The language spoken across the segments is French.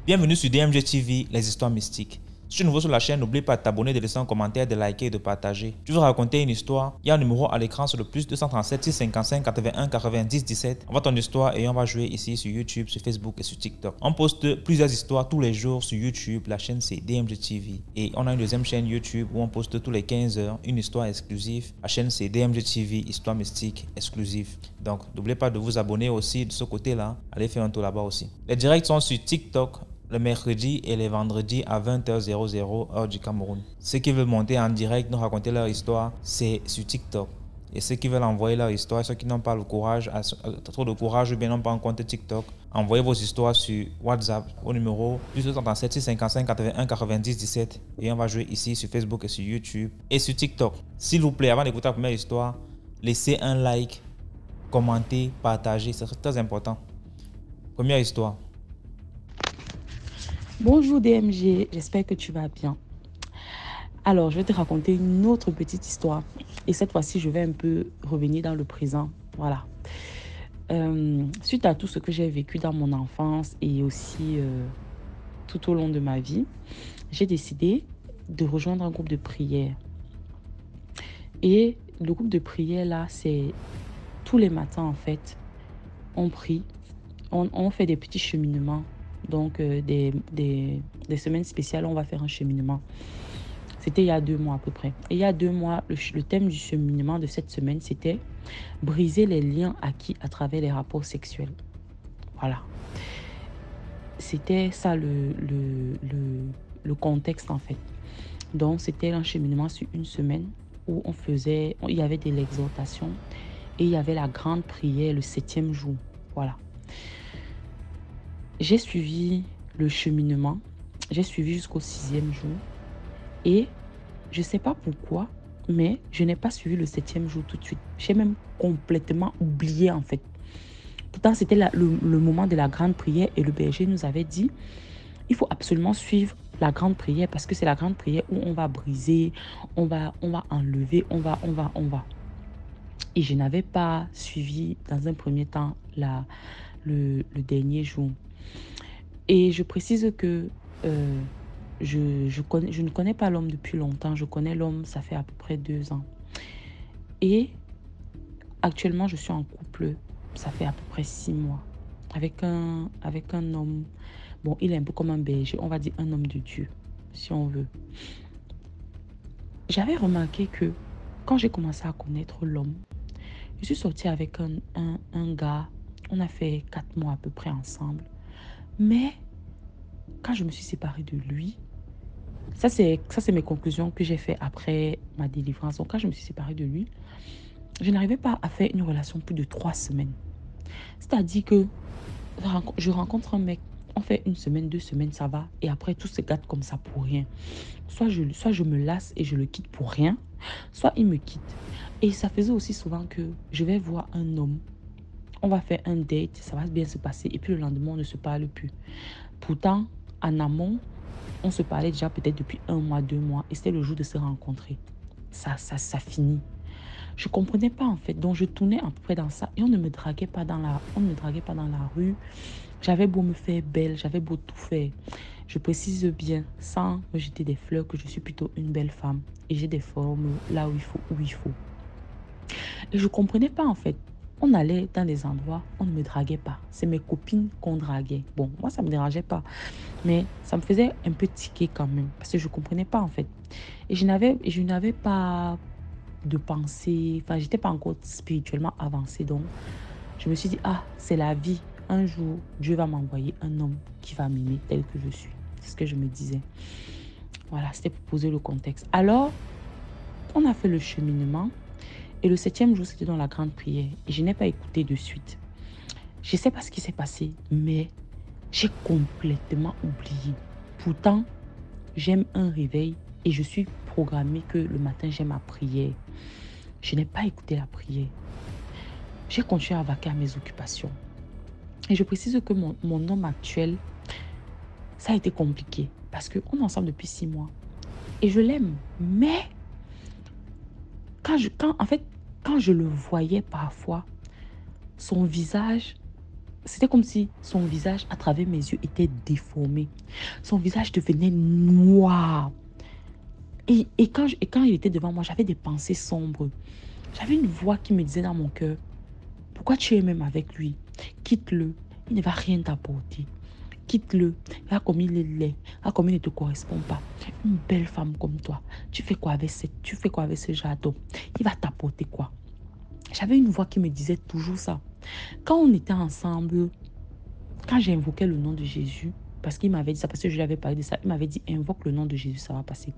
Bienvenue sur DMG TV, les histoires mystiques. Si tu es nouveau sur la chaîne, n'oublie pas de t'abonner, de laisser un commentaire, de liker et de partager. Tu veux raconter une histoire? Il y a un numéro à l'écran sur le plus 237 655 81 90 17. Envoie ton histoire et on va jouer ici sur YouTube, sur Facebook et sur TikTok. On poste plusieurs histoires tous les jours sur YouTube. La chaîne c'est DMG TV. Et on a une deuxième chaîne YouTube où on poste tous les 15 heures une histoire exclusive. La chaîne c'est DMG TV, histoire mystique exclusive. Donc n'oubliez pas de vous abonner aussi de ce côté-là. Allez faire un tour là-bas aussi. Les directs sont sur TikTok le mercredi et les vendredis à 20h00 heure du Cameroun. Ceux qui veulent monter en direct, nous raconter leur histoire, c'est sur TikTok. Et ceux qui veulent envoyer leur histoire, ceux qui n'ont pas le courage, trop de courage ou bien n'ont pas un compte TikTok, envoyez vos histoires sur WhatsApp au numéro plus 237 655 81 90 17 et on va jouer ici sur Facebook et sur YouTube et sur TikTok. S'il vous plaît, avant d'écouter la première histoire, laissez un like, commentez, partagez, c'est très important. Première histoire. Bonjour DMG, j'espère que tu vas bien. Alors, je vais te raconter une autre petite histoire. Et cette fois-ci, je vais un peu revenir dans le présent. Voilà. Suite à tout ce que j'ai vécu dans mon enfance et aussi tout au long de ma vie, j'ai décidé de rejoindre un groupe de prière. Et le groupe de prière, là, c'est tous les matins, en fait, on prie, on fait des petits cheminements. Donc, des semaines spéciales, on va faire un cheminement. C'était il y a 2 mois à peu près. Et il y a 2 mois, le thème du cheminement de cette semaine, c'était briser les liens acquis à travers les rapports sexuels. Voilà. C'était ça le contexte en fait. Donc, c'était un cheminement sur une semaine où il y avait de l'exhortation et il y avait la grande prière le 7e jour. Voilà. J'ai suivi le cheminement, j'ai suivi jusqu'au 6e jour et je ne sais pas pourquoi, mais je n'ai pas suivi le 7e jour tout de suite. J'ai même complètement oublié en fait. Pourtant, c'était le moment de la grande prière et le berger nous avait dit, il faut absolument suivre la grande prière parce que c'est la grande prière où on va briser, on va enlever, on va. Et je n'avais pas suivi dans un premier temps le dernier jour. Et je précise que je ne connais pas l'homme depuis longtemps. Je connais l'homme, ça fait à peu près 2 ans. Et actuellement, je suis en couple, ça fait à peu près 6 mois. Avec un homme, bon, il est un peu comme un berger, on va dire un homme de Dieu, si on veut. J'avais remarqué que quand j'ai commencé à connaître l'homme, je suis sortie avec un gars, on a fait 4 mois à peu près ensemble. Mais quand je me suis séparée de lui, ça c'est mes conclusions que j'ai fait après ma délivrance. Donc quand je me suis séparée de lui, je n'arrivais pas à faire une relation plus de 3 semaines. C'est-à-dire que je rencontre un mec, on fait 1 semaine, 2 semaines, ça va. Et après, tout se gâte comme ça pour rien. Soit je me lasse et je le quitte pour rien, soit il me quitte. Et ça faisait aussi souvent que je vais voir un homme, on va faire un date, ça va bien se passer. Et puis le lendemain, on ne se parle plus. Pourtant, en amont, on se parlait déjà peut-être depuis 1 mois, 2 mois. Et c'était le jour de se rencontrer. Ça finit. Je ne comprenais pas en fait. Donc je tournais à peu près dans ça. Et on ne me draguait pas dans la rue. J'avais beau me faire belle, j'avais beau tout faire. Je précise bien, sans me jeter des fleurs, que je suis plutôt une belle femme. Et j'ai des formes là où il faut. Et je ne comprenais pas en fait. On allait dans des endroits, on ne me draguait pas. C'est mes copines qu'on draguait. Bon, moi, ça ne me dérangeait pas. Mais ça me faisait un peu tiquer quand même. Parce que je ne comprenais pas, en fait. Et je n'avais pas de pensée. Enfin, je n'étais pas encore spirituellement avancée. Donc, je me suis dit, ah, c'est la vie. Un jour, Dieu va m'envoyer un homme qui va m'aimer tel que je suis. C'est ce que je me disais. Voilà, c'était pour poser le contexte. Alors, on a fait le cheminement. Et le 7e jour, c'était dans la grande prière. Et je n'ai pas écouté de suite. Je ne sais pas ce qui s'est passé, mais j'ai complètement oublié. Pourtant, j'aime un réveil et je suis programmée que le matin, j'aime ma prière. Je n'ai pas écouté la prière. J'ai continué à vaquer à mes occupations. Et je précise que mon homme actuel, ça a été compliqué parce qu'on est ensemble depuis 6 mois. Et je l'aime, mais quand je le voyais parfois, son visage, c'était comme si son visage, à travers mes yeux, était déformé. Son visage devenait noir. Et quand il était devant moi, j'avais des pensées sombres. J'avais une voix qui me disait dans mon cœur, pourquoi tu es même avec lui? Quitte-le, il ne va rien t'apporter. Quitte-le, regarde comme il est laid, regarde comme il ne te correspond pas. Une belle femme comme toi, tu fais quoi avec ce genre d'homme? Il va t'apporter quoi? J'avais une voix qui me disait toujours ça. Quand on était ensemble, quand j'invoquais le nom de Jésus, parce qu'il m'avait dit ça, parce que je lui avais parlé de ça, il m'avait dit, invoque le nom de Jésus, ça va passer.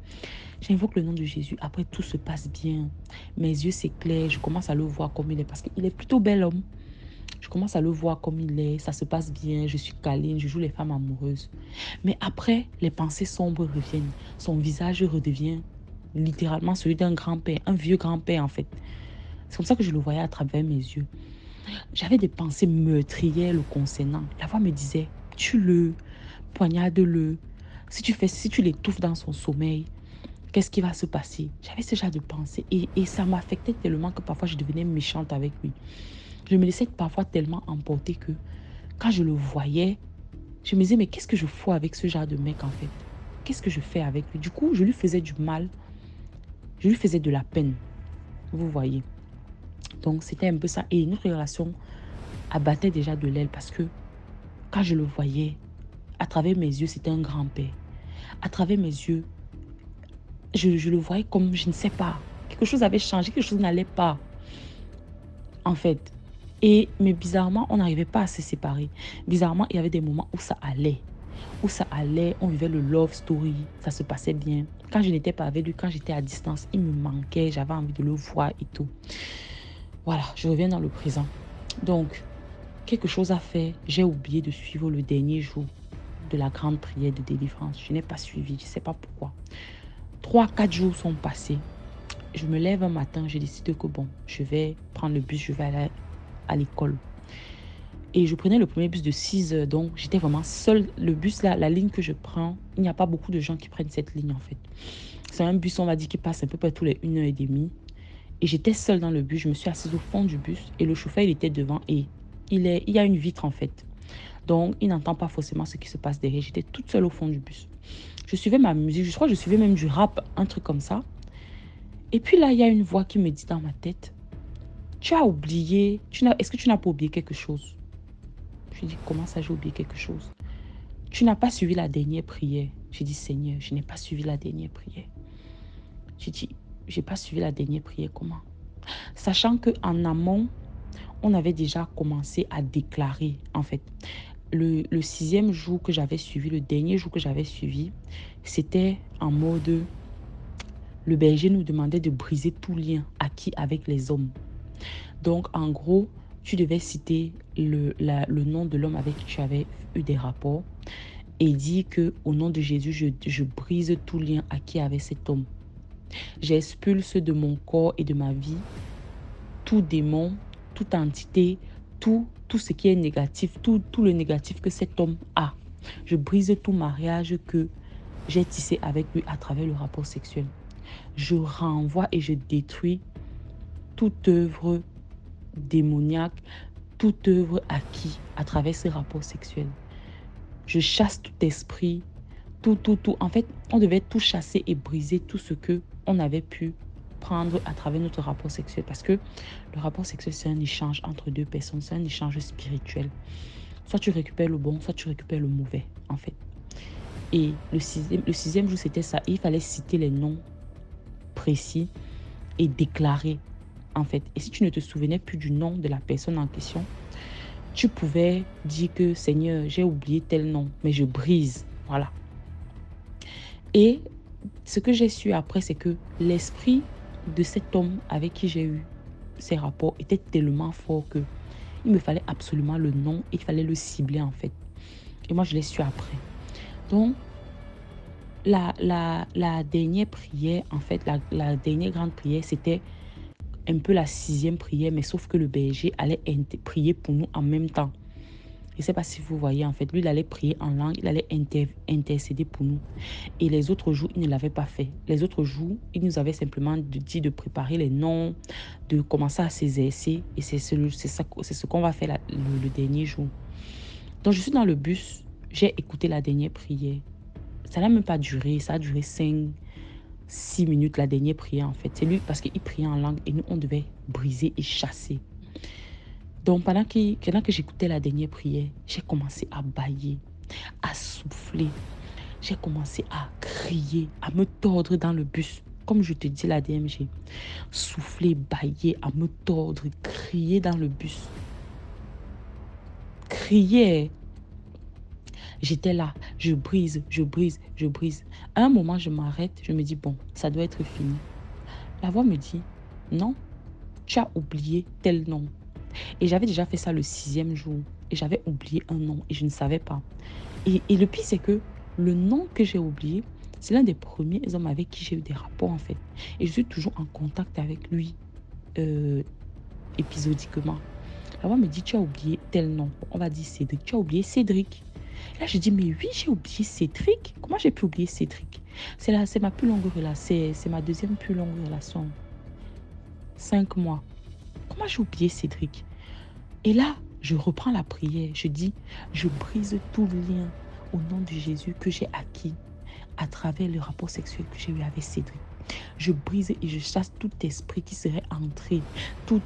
J'invoque le nom de Jésus, après tout se passe bien. Mes yeux s'éclairent, je commence à le voir comme il est, parce qu'il est plutôt bel homme. Je commence à le voir comme il est, ça se passe bien, je suis câline, je joue les femmes amoureuses. Mais après, les pensées sombres reviennent. Son visage redevient littéralement celui d'un grand-père, un vieux grand-père en fait. C'est comme ça que je le voyais à travers mes yeux. J'avais des pensées meurtrières le concernant. La voix me disait, tue-le, poignarde-le. Si tu l'étouffes dans son sommeil, qu'est-ce qui va se passer? J'avais ce genre de pensées et ça m'affectait tellement que parfois je devenais méchante avec lui. Je me laissais parfois tellement emporter que quand je le voyais, je me disais, mais qu'est-ce que je fous avec ce genre de mec en fait? Qu'est-ce que je fais avec lui? Du coup, je lui faisais du mal, je lui faisais de la peine, vous voyez. Donc, c'était un peu ça. Et notre relation abattait déjà de l'aile parce que quand je le voyais, à travers mes yeux, c'était un grand-père. À travers mes yeux, je le voyais comme, je ne sais pas, quelque chose avait changé, quelque chose n'allait pas, en fait. Mais bizarrement, on n'arrivait pas à se séparer. Bizarrement, il y avait des moments où ça allait. On vivait le love story, ça se passait bien. Quand je n'étais pas avec lui, quand j'étais à distance, il me manquait, j'avais envie de le voir et tout. Voilà, je reviens dans le présent. Donc, quelque chose à faire, j'ai oublié de suivre le dernier jour de la grande prière de délivrance. Je n'ai pas suivi, je ne sais pas pourquoi. 3-4 jours sont passés. Je me lève un matin, je décide que bon, je vais prendre le bus, je vais aller à l'école. Et je prenais le premier bus de 6 heures, donc j'étais vraiment seule. Le bus là, la ligne que je prends, il n'y a pas beaucoup de gens qui prennent cette ligne en fait. C'est un bus, on va dire, qui passe à peu près tous les 1h30. Et j'étais seule dans le bus, je me suis assise au fond du bus et le chauffeur il était devant et il y a une vitre en fait. Donc il n'entend pas forcément ce qui se passe derrière. J'étais toute seule au fond du bus. Je suivais ma musique, je crois que je suivais même du rap, un truc comme ça. Et puis là, il y a une voix qui me dit dans ma tête, tu as oublié, est-ce que tu n'as pas oublié quelque chose? Je dis, comment ça j'ai oublié quelque chose? Tu n'as pas suivi la dernière prière. J'ai dit, Seigneur, je n'ai pas suivi la dernière prière. J'ai dit, j'ai pas suivi la dernière prière, comment? Sachant qu'en amont, on avait déjà commencé à déclarer, en fait. Le 6e jour que j'avais suivi, le dernier jour que j'avais suivi, c'était en mode, le berger nous demandait de briser tout lien acquis avec les hommes. Donc, en gros, tu devais citer le nom de l'homme avec qui tu avais eu des rapports et dire que au nom de Jésus, je brise tout lien acquis avec cet homme. J'expulse de mon corps et de ma vie tout démon, toute entité, tout ce qui est négatif, tout le négatif que cet homme a. Je brise tout mariage que j'ai tissé avec lui à travers le rapport sexuel. Je renvoie et je détruis toute œuvre démoniaque, toute œuvre acquise à travers ce rapport sexuel. Je chasse tout esprit, tout. En fait, on devait tout chasser et briser tout ce que on avait pu prendre à travers notre rapport sexuel. Parce que le rapport sexuel, c'est un échange entre deux personnes, c'est un échange spirituel. Soit tu récupères le bon, soit tu récupères le mauvais, en fait. Et le sixième jour, c'était ça. Et il fallait citer les noms précis et déclarer, en fait. Et si tu ne te souvenais plus du nom de la personne en question, tu pouvais dire que Seigneur, j'ai oublié tel nom, mais je brise. Voilà. Et ce que j'ai su après, c'est que l'esprit de cet homme avec qui j'ai eu ces rapports était tellement fort que il me fallait absolument le nom et il fallait le cibler en fait. Et moi, je l'ai su après. Donc, la dernière prière, en fait, la dernière grande prière, c'était un peu la 6e prière, mais sauf que le berger allait prier pour nous en même temps. ne sais pas si vous voyez, en fait, lui, il allait prier en langue, il allait intercéder pour nous. Et les autres jours, il ne l'avait pas fait. Les autres jours, il nous avait simplement dit de préparer les noms, de commencer à s'exercer. Et c'est ce qu'on va faire le dernier jour. Donc, je suis dans le bus, j'ai écouté la dernière prière. Ça n'a même pas duré, ça a duré 5-6 minutes, la dernière prière, en fait. C'est lui, parce qu'il priait en langue et nous, on devait briser et chasser. Donc, pendant que j'écoutais la dernière prière, j'ai commencé à bâiller, à souffler. J'ai commencé à crier, à me tordre dans le bus. Comme je te dis, la DMG. Souffler, bâiller, à me tordre, crier dans le bus. Crier. J'étais là, je brise, je brise, je brise. À un moment, je m'arrête, je me dis, bon, ça doit être fini. La voix me dit, non, tu as oublié tel nom. Et j'avais déjà fait ça le 6e jour. Et j'avais oublié un nom et je ne savais pas. Et le pire, c'est que le nom que j'ai oublié, c'est l'un des premiers hommes avec qui j'ai eu des rapports, en fait. Et je suis toujours en contact avec lui, épisodiquement. La voix me dit, tu as oublié tel nom. On va dire Cédric. Tu as oublié Cédric. Là, je dis, mais oui, j'ai oublié Cédric. Comment j'ai pu oublier Cédric? C'est ma plus longue relation. C'est ma deuxième plus longue relation. 5 mois. Comment j'ai oublié Cédric? Et là, je reprends la prière. Je dis, je brise tout lien au nom de Jésus que j'ai acquis à travers le rapport sexuel que j'ai eu avec Cédric. Je brise et je chasse tout esprit qui serait entré. Tout.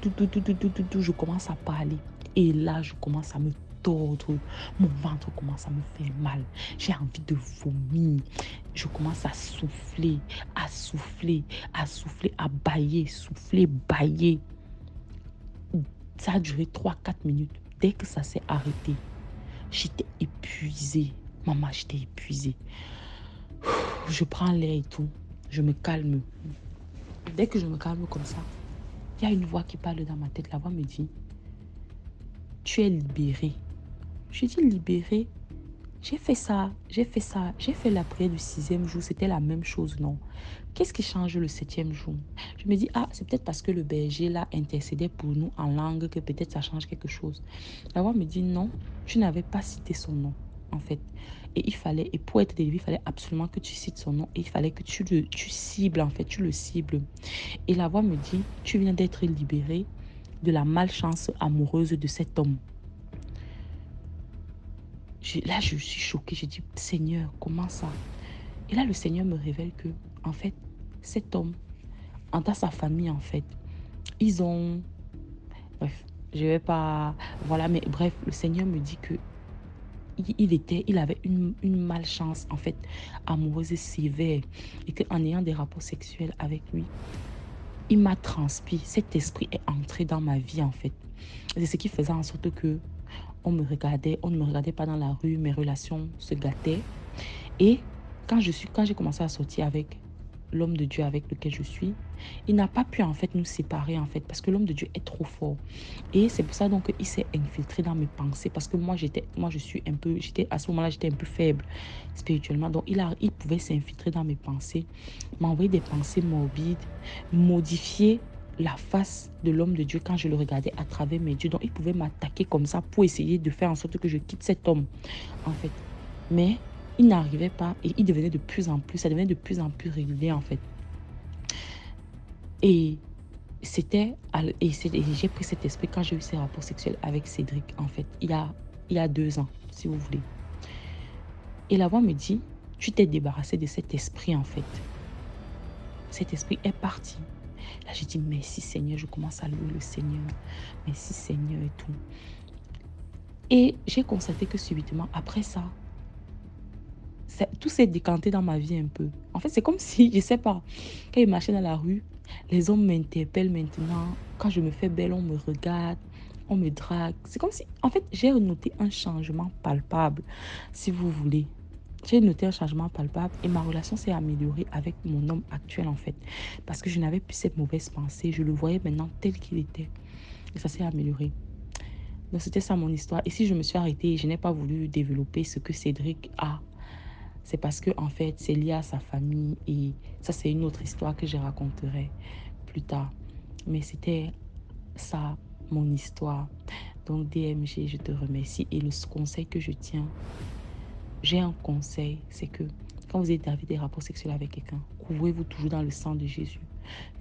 Je commence à parler. Et là, je commence à me tordre. Mon ventre commence à me faire mal. J'ai envie de vomir. Je commence à souffler, à souffler, à souffler, à bâiller, souffler, bâiller. Ça a duré 3-4 minutes. Dès que ça s'est arrêté, j'étais épuisée. Maman, j'étais épuisée. Je prends l'air et tout. Je me calme. Dès que je me calme comme ça, il y a une voix qui parle dans ma tête. La voix me dit, tu es libérée. Je dis libérée. J'ai fait la prière du 6e jour. C'était la même chose, non? Qu'est-ce qui change le 7e jour? Je me dis, ah, c'est peut-être parce que le berger là intercédait pour nous en langue que peut-être ça change quelque chose. La voix me dit, non, tu n'avais pas cité son nom, en fait. Et pour être délivré, il fallait absolument que tu cites son nom. Et il fallait que tu cibles, en fait, tu le cibles. Et la voix me dit, tu viens d'être libéré de la malchance amoureuse de cet homme. Là, je suis choquée. Je dis, Seigneur, comment ça? Et là, le Seigneur me révèle que, en fait, cet homme, dans sa famille, en fait, ils ont... Bref, je vais pas... Voilà, mais bref, le Seigneur me dit que il avait une malchance, en fait, amoureuse sévère. Et qu'en ayant des rapports sexuels avec lui, il m'a transmis. Cet esprit est entré dans ma vie, en fait. C'est ce qui faisait en sorte que on ne me regardait pas dans la rue, mes relations se gâtaient. Et quand j'ai commencé à sortir avec l'homme de Dieu avec lequel je suis, il n'a pas pu en fait nous séparer en fait parce que l'homme de Dieu est trop fort. Et c'est pour ça donc qu'il s'est infiltré dans mes pensées parce que à ce moment-là j'étais un peu faible spirituellement. Donc il pouvait s'infiltrer dans mes pensées, m'envoyer des pensées morbides, modifier la face de l'homme de Dieu quand je le regardais à travers mes yeux. Donc il pouvait m'attaquer comme ça pour essayer de faire en sorte que je quitte cet homme en fait. Mais il n'arrivait pas et ça devenait de plus en plus régulier en fait. Et j'ai pris cet esprit quand j'ai eu ces rapports sexuels avec Cédric en fait, il y a 2 ans, si vous voulez. Et la voix me dit, tu t'es débarrassé de cet esprit en fait. Cet esprit est parti. Là, j'ai dit, merci Seigneur, je commence à louer le Seigneur. Merci Seigneur et tout. Et j'ai constaté que subitement, après ça, tout s'est décanté dans ma vie un peu. En fait, c'est comme si, je sais pas, quand je marchais dans la rue, les hommes m'interpellent maintenant. Quand je me fais belle, on me regarde, on me drague. C'est comme si, en fait, j'ai noté un changement palpable, si vous voulez. J'ai noté un changement palpable et ma relation s'est améliorée avec mon homme actuel, en fait. Parce que je n'avais plus cette mauvaise pensée. Je le voyais maintenant tel qu'il était. Et ça s'est amélioré. Donc, c'était ça mon histoire. Et si je me suis arrêtée, je n'ai pas voulu développer ce que Cédric a. C'est parce que en fait, c'est lié à sa famille et ça, c'est une autre histoire que je raconterai plus tard. Mais c'était ça mon histoire. Donc DMG, je te remercie. Et le conseil que je tiens, j'ai un conseil, c'est que quand vous avez des rapports sexuels avec quelqu'un, couvrez-vous toujours dans le sang de Jésus.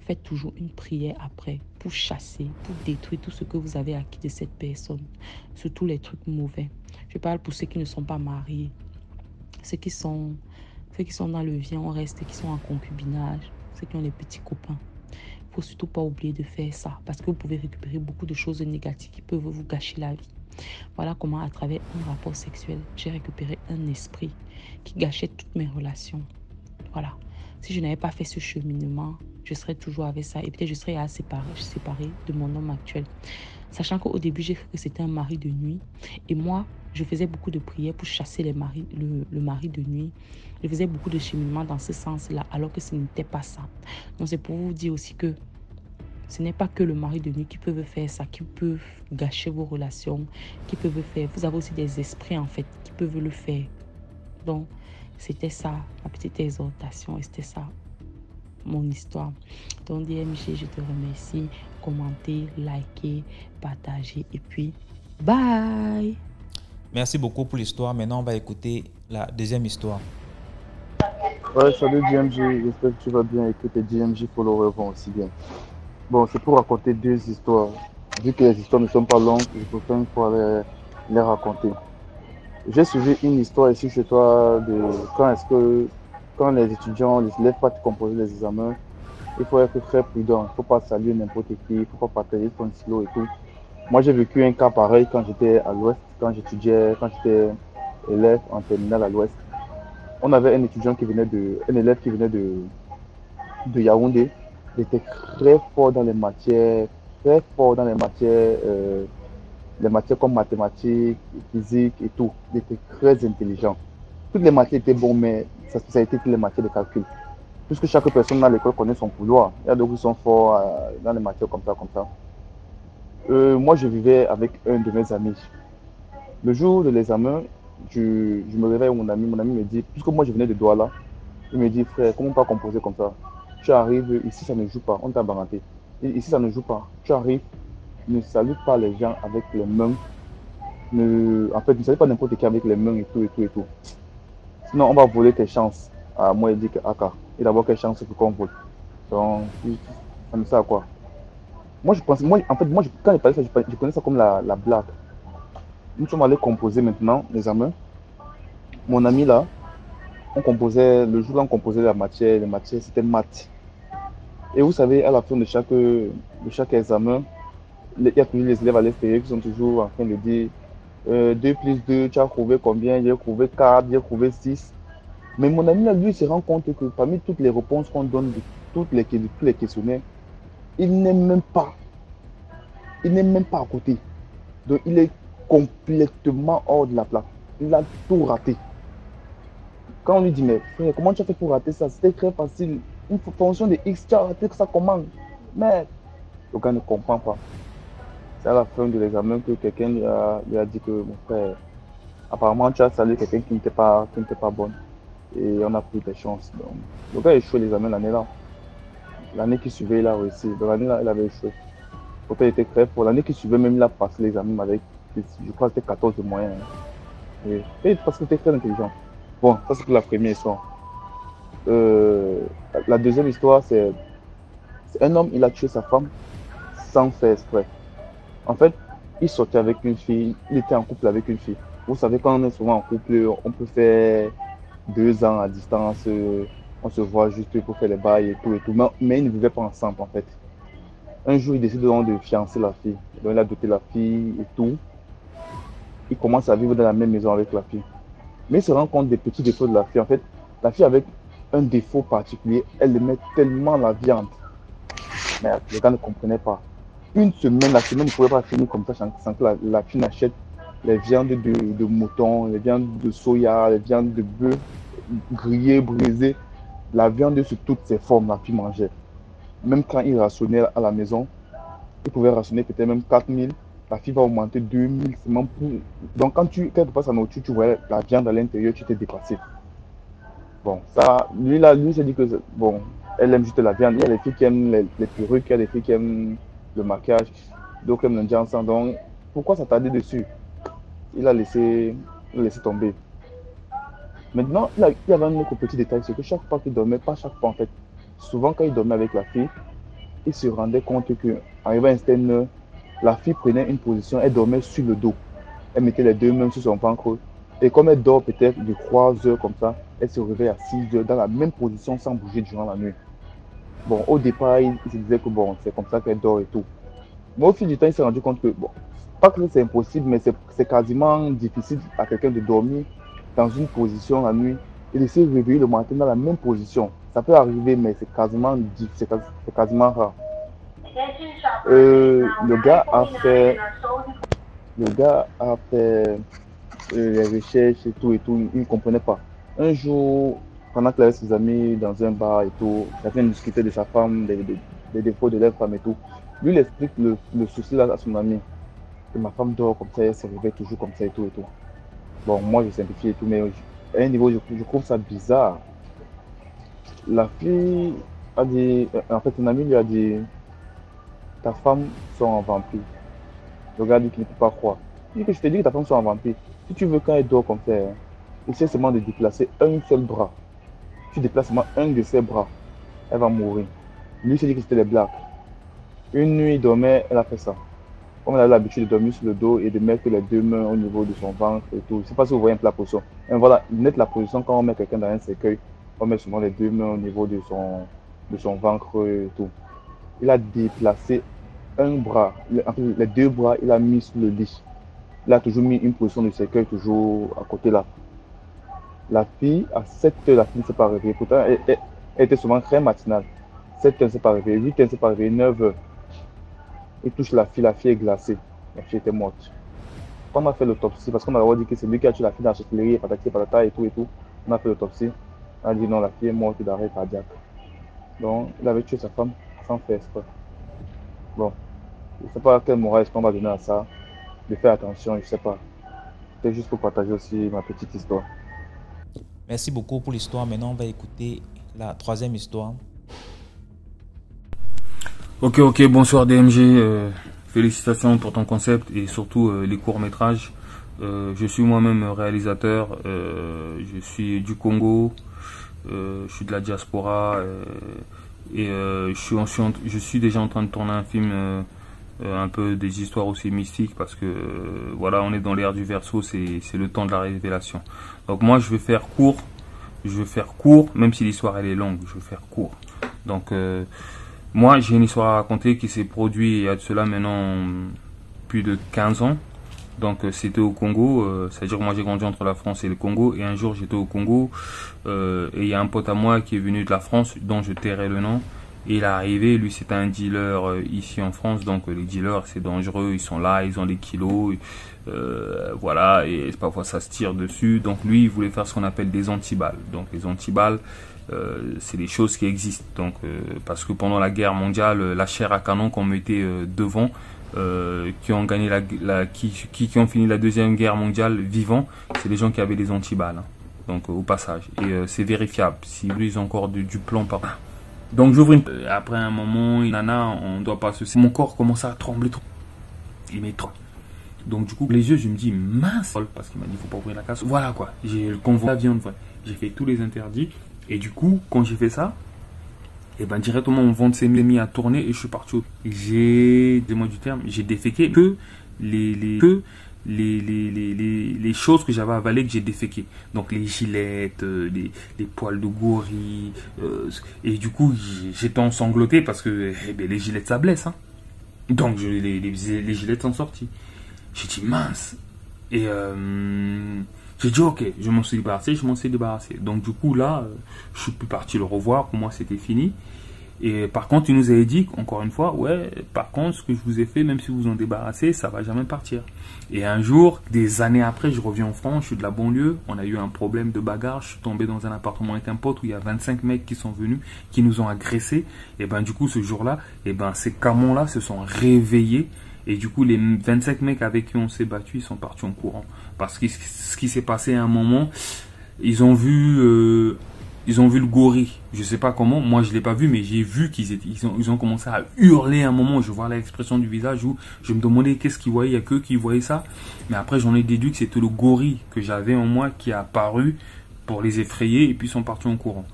Faites toujours une prière après pour chasser, pour détruire tout ce que vous avez acquis de cette personne, surtout les trucs mauvais. Je parle pour ceux qui ne sont pas mariés, ceux qui sont, ceux qui sont dans le viens, on reste, qui sont en concubinage, ceux qui ont les petits copains. Il ne faut surtout pas oublier de faire ça parce que vous pouvez récupérer beaucoup de choses négatives qui peuvent vous gâcher la vie. Voilà comment, à travers un rapport sexuel, j'ai récupéré un esprit qui gâchait toutes mes relations. Voilà. Si je n'avais pas fait ce cheminement, je serais toujours avec ça et peut-être je serais séparée de mon homme actuel. Sachant qu'au début, j'ai cru que c'était un mari de nuit. Et moi, je faisais beaucoup de prières pour chasser le mari de nuit. Je faisais beaucoup de cheminement dans ce sens-là, alors que ce n'était pas ça. Donc, c'est pour vous dire aussi que ce n'est pas que le mari de nuit qui peut faire ça, qui peut gâcher vos relations, qui peut faire. Vous avez aussi des esprits, en fait, qui peuvent le faire. Donc, c'était ça, ma petite exhortation, et c'était ça, mon histoire. Donc, DMG, je te remercie. Commentez, likez, partagez, et puis, bye! Merci beaucoup pour l'histoire. Maintenant, on va écouter la deuxième histoire. Ouais, salut DMG, j'espère que tu vas bien et que tes DMG followers vont aussi bien. Bon, c'est pour raconter deux histoires. Vu que les histoires ne sont pas longues, je préfère une fois les raconter. J'ai suivi une histoire ici chez toi de quand les étudiants ne se lèvent pas de composer les examens, il faut être très prudent. Il ne faut pas saluer n'importe qui, il ne faut pas partager son stylo et tout. Moi, j'ai vécu un cas pareil quand j'étais à l'Ouest, quand j'étais élève en terminale à l'Ouest. On avait un élève qui venait de Yaoundé. Il était très fort dans très fort dans les matières comme mathématiques, physique et tout. Il était très intelligent. Toutes les matières étaient bonnes, mais sa spécialité était les matières de calcul. Puisque chaque personne dans l'école connaît son couloir. Il y a d'autres qui sont forts dans les matières comme ça, comme ça. Moi, je vivais avec un de mes amis. Le jour de l'examen, je me réveille, mon ami me dit, puisque moi je venais de Douala, il me dit, frère, comment pas composer comme ça? Tu arrives, ici ça ne joue pas, on t'a baraté. Ici ça ne joue pas. Tu arrives, ne salue pas les gens avec les mains. En fait, ne salue pas n'importe qui avec les mains et tout, et tout, et tout. Sinon, on va voler tes chances. Ah, moi, il dit que AK. Et d'abord, quelle chance pour qu'on vole. Donc, ça me sert à quoi? Moi, je pense, quand il parlait ça, je connais ça comme la blague. Nous sommes allés composer maintenant l'examen. Mon ami là, le jour où on composait les matières, c'était maths. Et vous savez, à la fin de chaque examen, il y a toujours les élèves à l'extérieur qui sont toujours en train de dire 2 plus 2, tu as trouvé combien? J'ai trouvé 4, j'ai trouvé 6. Mais mon ami là, lui, il se rend compte que parmi toutes les réponses qu'on donne de tous les questionnaires, il n'est même pas, il n'est même pas à côté. Donc il est complètement hors de la plaque. Il a tout raté. Quand on lui dit, mais frère, comment tu as fait pour rater ça? C'était très facile. Une fonction de X, tu as raté ça comment? Mais le gars ne comprend pas. C'est à la fin de l'examen que quelqu'un lui a dit que, mon frère, apparemment tu as salué quelqu'un qui n'était pas bonne. Et on a pris des chances. Donc, le gars a échoué l'examen l'année là. L'année qui suivait, il a réussi. Dans l'année là, il avait échoué. Pourtant, il était très fort. L'année qui suivait, même, il a passé l'examen avec, je crois que c'était 14 de moyenne. Et parce qu'il était très intelligent. Bon, ça c'est pour la première histoire. La deuxième histoire, c'est un homme, il a tué sa femme sans faire exprès. En fait, il sortait avec une fille, il était en couple avec une fille. Vous savez, quand on est souvent en couple, on peut faire 2 ans à distance, on se voit juste pour faire les bails et tout et tout. Mais ils ne vivaient pas ensemble en fait. Un jour, il décide donc de fiancer la fille. Donc, il a doté la fille et tout. Il commence à vivre dans la même maison avec la fille. Mais il se rend compte des petits défauts de la fille. En fait, la fille avait un défaut particulier. Elle aimait tellement la viande. Mais les gars ne comprenaient pas. La semaine ne pouvait pas finir comme ça sans que la fille n'achète les viandes de mouton, les viandes de soya, les viandes de bœuf, grillées, brisées. La viande sous toutes ses formes, la fille mangeait. Même quand il rationnait à la maison, il pouvait rationner peut-être même 4000. La fille va augmenter 2000 seulement pour. Donc quand tu passes à nourriture, tu vois la viande à l'intérieur, tu t'es dépassé. Bon, ça, lui s'est dit que, bon, elle aime juste la viande. Il y a des filles qui aiment les perruques, il y a des filles qui aiment le maquillage. Donc, elle me dit ensemble. Donc, pourquoi s'attarder dessus? Il a laissé tomber. Maintenant, il y avait un autre petit détail, c'est que chaque fois qu'il dormait, pas chaque fois en fait, souvent quand il dormait avec la fille, il se rendait compte que, arrivé à un certain heure, la fille prenait une position, elle dormait sur le dos. Elle mettait les deux mains sur son ventre. Et comme elle dort peut-être de 3 heures comme ça, elle se réveille à 6 heures dans la même position sans bouger durant la nuit. Bon, au départ, il se disait que bon, c'est comme ça qu'elle dort et tout. Mais au fil du temps, il s'est rendu compte que, bon, pas que c'est impossible, mais c'est quasiment difficile à quelqu'un de dormir dans une position la nuit et de se réveiller le matin dans la même position. Ça peut arriver, mais c'est quasiment rare. Le gars a fait les recherches et tout, il ne comprenait pas. Un jour, pendant qu'il avait ses amis dans un bar et tout, chacun discutait de sa femme, des défauts de leur femme et tout. Lui, il explique le souci là à son ami. Et ma femme dort comme ça, elle se réveille toujours comme ça et tout. Bon, moi, je simplifie et tout, mais à un niveau, je trouve ça bizarre. La fille a dit, en fait, un ami lui a dit, ta femme sont en vampire. Le gars dit qu'il ne peut pas croire. Il dit que je te dis que ta femme sont en vampire. Si tu veux, quand elle dort comme ça, essaie seulement de déplacer un seul bras. Tu déplaces seulement un de ses bras, elle va mourir. Lui, il s'est dit que c'était les blagues. Une nuit, il dormait, elle a fait ça. Comme elle a l'habitude de dormir sur le dos et de mettre les deux mains au niveau de son ventre et tout. Je ne sais pas si vous voyez un peu la position. Et voilà, mettre la position quand on met quelqu'un dans un cercueil, on met souvent les deux mains au niveau de son ventre et tout. Il a déplacé un bras, les deux bras, il a mis sur le lit. Il a toujours mis une position de cercueil toujours à côté là. La fille, à 7 heures, la fille ne s'est pas réveillée. Pourtant, elle était souvent très matinale. 7 heures, elle ne s'est pas réveillée. 8 heures, elle ne s'est pas réveillée. 9 heures. Il touche la fille est glacée. La fille était morte. Quand on a fait l'autopsie, parce qu'on a d'abord dit que c'est lui qui a tué la fille dans la châtellerie, patati patata et tout. On a fait l'autopsie. On a dit non, la fille est morte d'arrêt cardiaque. Donc, il avait tué sa femme sans faire exprès. Bon, je ne sais pas quelle morale est-ce qu'on va donner à ça. De faire attention, je ne sais pas. C'est juste pour partager aussi ma petite histoire. Merci beaucoup pour l'histoire. Maintenant, on va écouter la troisième histoire. Ok, bonsoir DMG. Félicitations pour ton concept et surtout les courts-métrages. Je suis moi-même réalisateur. Je suis du Congo. Je suis de la diaspora. Et je suis déjà en train de tourner un film, un peu des histoires aussi mystiques parce que voilà, on est dans l'ère du Verseau, c'est le temps de la révélation. Donc moi je vais faire court, même si l'histoire elle est longue, je vais faire court. Donc moi j'ai une histoire à raconter qui s'est produite il y a de cela maintenant plus de 15 ans. Donc c'était au Congo, c'est-à-dire moi j'ai grandi entre la France et le Congo, et un jour j'étais au Congo et il y a un pote à moi qui est venu de la France dont je tairai le nom. Et il est arrivé, lui c'était un dealer ici en France, donc les dealers c'est dangereux, ils sont là, ils ont des kilos, voilà, et parfois ça se tire dessus. Donc lui il voulait faire ce qu'on appelle des antiballes. Donc les antiballes c'est des choses qui existent. Donc parce que pendant la guerre mondiale, la chair à canon qu'on mettait devant, qui ont gagné qui ont fini la deuxième guerre mondiale vivants, c'est les gens qui avaient des antiballes. Hein. Donc au passage, et c'est vérifiable. Si lui ils ont encore du plomb par là. Donc j'ouvre après un moment, nana, on doit pas se... Mon corps commence à trembler trop. Il met trop. Donc du coup, les yeux, je me dis, mince, parce qu'il m'a dit, faut pas ouvrir la casse. Voilà quoi, j'ai le convoi la viande, j'ai fait tous les interdits. Et du coup, quand j'ai fait ça, et ben directement mon ventre s'est mis à tourner et je suis parti. Dis-moi du terme, j'ai déféqué que les choses que j'avais avalées que j'ai déféquées. Donc les gilettes, les poils de gorille. Et du coup, j'étais ensangloté parce que les gilettes ça blesse. Hein. Donc les gilettes sont sorties. J'ai dit mince. Et j'ai dit ok, je m'en suis débarrassé. Donc du coup là, je suis plus parti le revoir. Pour moi c'était fini. Et par contre, il nous avait dit, encore une fois, ouais, par contre, ce que je vous ai fait, même si vous vous en débarrassez, ça va jamais partir. Et un jour, des années après, je reviens en France, je suis de la banlieue, on a eu un problème de bagarre, je suis tombé dans un appartement avec un pote où il y a 25 mecs qui sont venus, qui nous ont agressés. Et ben du coup, ce jour-là, et ben ces camons-là se sont réveillés. Et du coup, les 25 mecs avec qui on s'est battu, ils sont partis en courant. Parce que ce qui s'est passé à un moment, ils ont vu ils ont vu le gorille. Je sais pas comment, moi je l'ai pas vu, mais j'ai vu ils ont commencé à hurler à un moment. Je vois l'expression du visage où je me demandais qu'est-ce qu'ils voyaient. Il y a qu'eux qui voyaient ça. Mais après, j'en ai déduit que c'était le gorille que j'avais en moi qui a apparu pour les effrayer et puis ils sont partis en courant.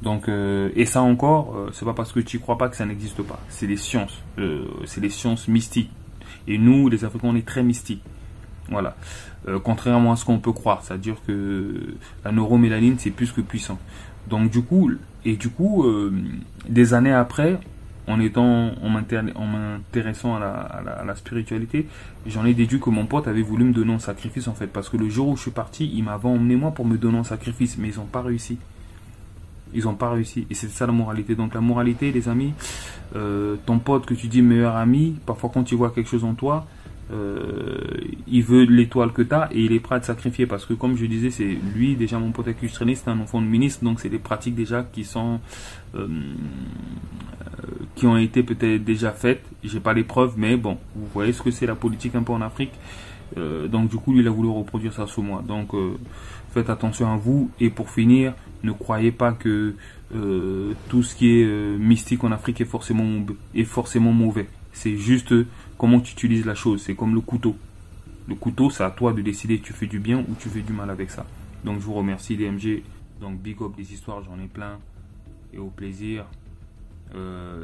Donc, et ça encore, c'est pas parce que tu y crois pas que ça n'existe pas. C'est des sciences mystiques. Et nous, les Africains, on est très mystiques. Voilà. Contrairement à ce qu'on peut croire, c'est-à-dire que la neuromélanine, c'est plus que puissant. Donc du coup, des années après, en m'intéressant à la spiritualité, j'en ai déduit que mon pote avait voulu me donner en sacrifice en fait, parce que le jour où je suis parti, il m'avait emmené moi pour me donner en sacrifice, mais ils n'ont pas réussi. Ils n'ont pas réussi. Et c'est ça la moralité. Donc la moralité, les amis, ton pote que tu dis meilleur ami, parfois quand tu vois quelque chose en toi, il veut l'étoile que tu as et il est prêt à te sacrifier parce que comme je disais, c'est lui déjà mon pote avec qui je traînais, c'est un enfant de ministre, donc c'est des pratiques déjà qui ont été peut-être déjà faites. J'ai pas les preuves, mais bon, vous voyez ce que c'est la politique un peu en Afrique. Donc du coup lui il a voulu reproduire ça sous moi. Donc faites attention à vous. Et pour finir, ne croyez pas que tout ce qui est mystique en Afrique est forcément mauvais. C'est juste comment tu utilises la chose. C'est comme le couteau. Le couteau, c'est à toi de décider tu fais du bien ou tu fais du mal avec ça. Donc je vous remercie DMG. Donc big up des histoires, j'en ai plein. Et au plaisir.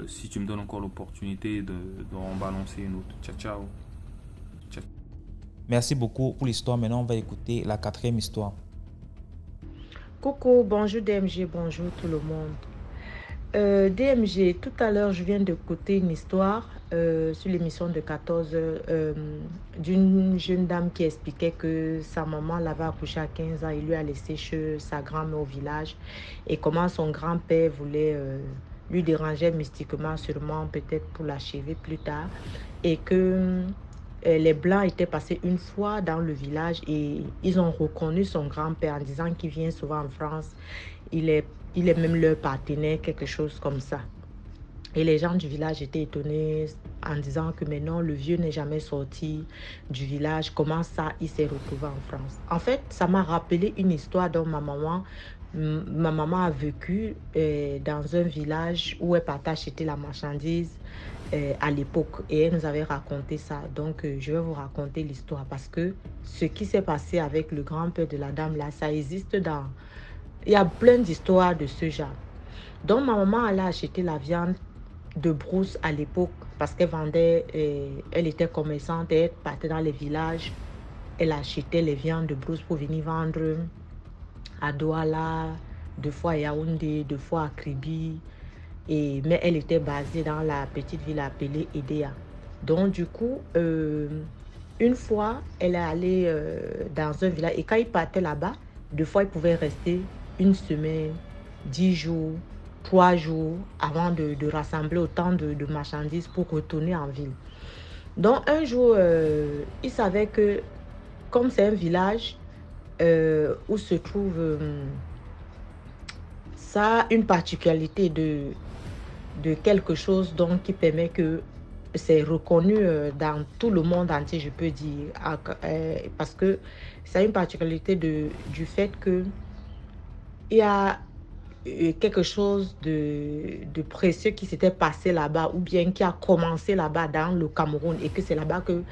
Si tu me donnes encore l'opportunité d'en balancer une autre. Ciao, ciao. Ciao. Merci beaucoup pour l'histoire. Maintenant, on va écouter la 4e histoire. Coucou, bonjour DMG, bonjour tout le monde. DMG, tout à l'heure, je viens d'écouter une histoire sur l'émission de 14h d'une jeune dame qui expliquait que sa maman l'avait accouchée à 15 ans et lui a laissé chez sa grand-mère au village et comment son grand-père voulait lui déranger mystiquement, sûrement peut-être pour l'achever plus tard, et que les Blancs étaient passés une fois dans le village et ils ont reconnu son grand-père en disant qu'il vient souvent en France. Il est même leur partenaire, quelque chose comme ça. Et les gens du village étaient étonnés en disant que maintenant le vieux n'est jamais sorti du village. Comment ça, il s'est retrouvé en France? En fait, ça m'a rappelé une histoire dont ma maman a vécu dans un village où elle partait acheter la marchandise à l'époque. Et elle nous avait raconté ça. Donc, je vais vous raconter l'histoire parce que ce qui s'est passé avec le grand-père de la dame là, ça existe dans... Il y a plein d'histoires de ce genre. Donc, ma maman allait acheter la viande de brousse à l'époque parce qu'elle vendait, elle était commerçante et elle partait dans les villages. Elle achetait les viandes de brousse pour venir vendre à Douala, 2 fois à Yaoundé, 2 fois à Kribi. Mais elle était basée dans la petite ville appelée Edea. Donc, du coup, une fois, elle est allée dans un village et quand il partait là-bas, 2 fois, il pouvait rester 1 semaine, 10 jours, 3 jours avant de rassembler autant de marchandises pour retourner en ville. Donc un jour, il savait que comme c'est un village où se trouve ça a une particularité de quelque chose donc qui permet que c'est reconnu dans tout le monde entier, je peux dire, parce que c'est une particularité du fait que il y a quelque chose de précieux qui s'était passé là-bas ou bien qui a commencé là-bas dans le Cameroun et que c'est là-bas que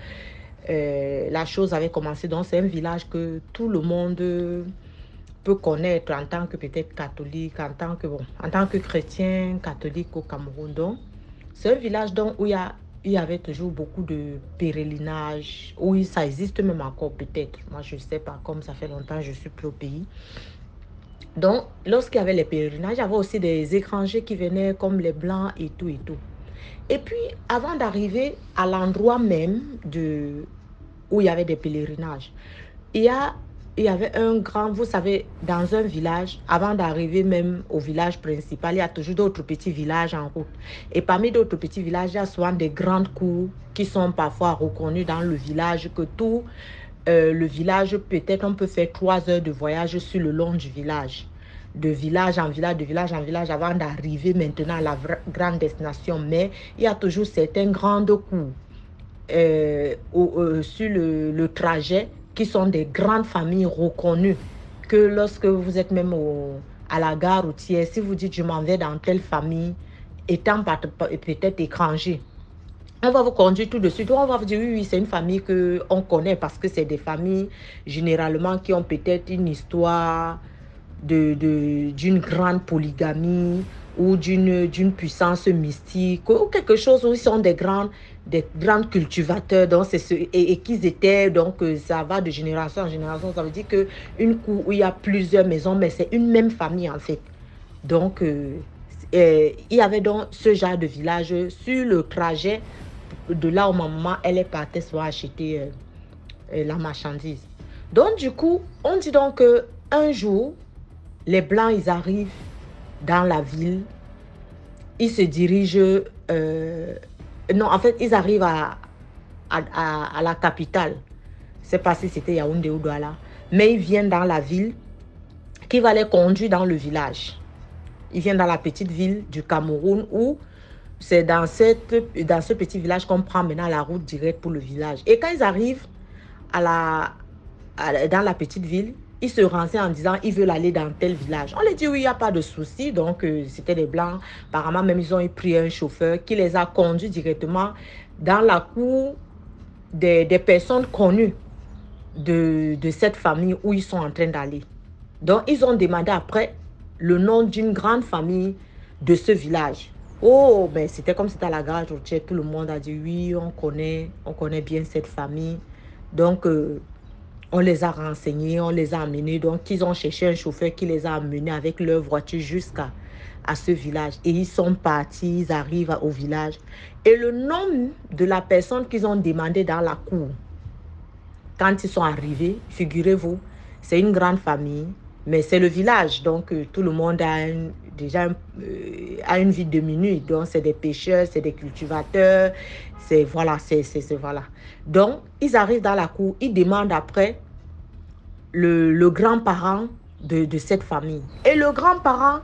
la chose avait commencé. Donc c'est un village que tout le monde peut connaître en tant que peut-être catholique, en tant que chrétien catholique au Cameroun. Donc c'est un village donc où il y avait toujours beaucoup de pèlerinage, où ça existe même encore peut-être. Moi je ne sais pas, comme ça fait longtemps je suis plus au pays. Donc, lorsqu'il y avait les pèlerinages, il y avait aussi des étrangers qui venaient comme les Blancs et tout et tout. Et puis, avant d'arriver à l'endroit même où il y avait des pèlerinages, il y avait un grand, vous savez, dans un village, avant d'arriver même au village principal, il y a toujours d'autres petits villages en route. Et parmi d'autres petits villages, il y a souvent des grandes cours qui sont parfois reconnues dans le village, que tout... le village, peut-être on peut faire 3 heures de voyage sur le long du village. De village en village, de village en village, avant d'arriver maintenant à la grande destination. Mais il y a toujours certains grands cours sur le trajet qui sont des grandes familles reconnues. Que lorsque vous êtes même à la gare routière, si vous dites je m'en vais dans telle famille, étant peut-être étranger, on va vous conduire tout de suite. On va vous dire, oui, oui, c'est une famille qu'on connaît parce que c'est des familles généralement qui ont peut-être une histoire d'une grande polygamie ou d'une puissance mystique ou quelque chose où ils sont des grands cultivateurs. Donc, et qu'ils étaient, donc ça va de génération en génération. Ça veut dire qu'une cour où il y a plusieurs maisons, mais c'est une même famille en fait. Donc, il y avait donc ce genre de village sur le trajet de là où ma maman, elle est partie soit acheter la marchandise. Donc, du coup, on dit donc qu'un jour, les Blancs, ils arrivent dans la ville. Ils se dirigent... non, en fait, ils arrivent à la capitale. Je ne sais pas si c'était Yaoundé ou Douala. Mais ils viennent dans la ville qui va les conduire dans le village. Ils viennent dans la petite ville du Cameroun où c'est dans ce petit village qu'on prend maintenant la route directe pour le village. Et quand ils arrivent dans la petite ville, ils se renseignent en disant ils veulent aller dans tel village. On les dit oui, il n'y a pas de souci. Donc, c'était des Blancs. Apparemment, même ils ont pris un chauffeur qui les a conduits directement dans la cour des personnes connues de cette famille où ils sont en train d'aller. Donc, ils ont demandé après le nom d'une grande famille de ce village. Oh, ben c'était comme c'était à la gare routière. Tout le monde a dit oui, on connaît bien cette famille. Donc, on les a renseignés, on les a amenés. Donc, ils ont cherché un chauffeur qui les a amenés avec leur voiture jusqu'à ce village. Et ils sont partis, ils arrivent au village. Et le nom de la personne qu'ils ont demandé dans la cour, quand ils sont arrivés, figurez-vous, c'est une grande famille, mais c'est le village. Donc, tout le monde a déjà une vie diminuée. Donc, c'est des pêcheurs, c'est des cultivateurs. Voilà. Donc, ils arrivent dans la cour, ils demandent après le grand-parent de cette famille. Et le grand-parent,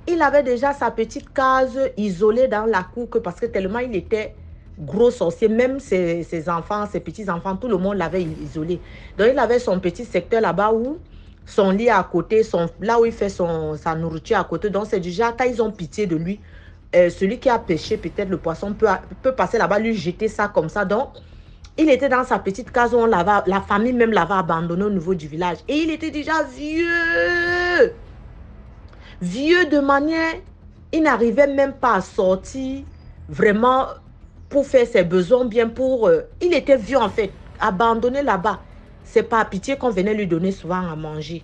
il avait déjà sa petite case isolée dans la cour parce que tellement il était gros sorcier, même ses enfants, ses petits-enfants, tout le monde l'avait isolé. Donc, il avait son petit secteur là-bas où son lit à côté, là où il fait sa nourriture à côté. Donc, c'est du genre, quand ils ont pitié de lui, celui qui a pêché peut-être le poisson peut passer là-bas, lui jeter ça comme ça. Donc, il était dans sa petite case où la famille même l'avait abandonné au niveau du village. Et il était déjà vieux. Vieux de manière, il n'arrivait même pas à sortir vraiment pour faire ses besoins bien il était vieux en fait, abandonné là-bas. C'est pas à pitié qu'on venait lui donner souvent à manger.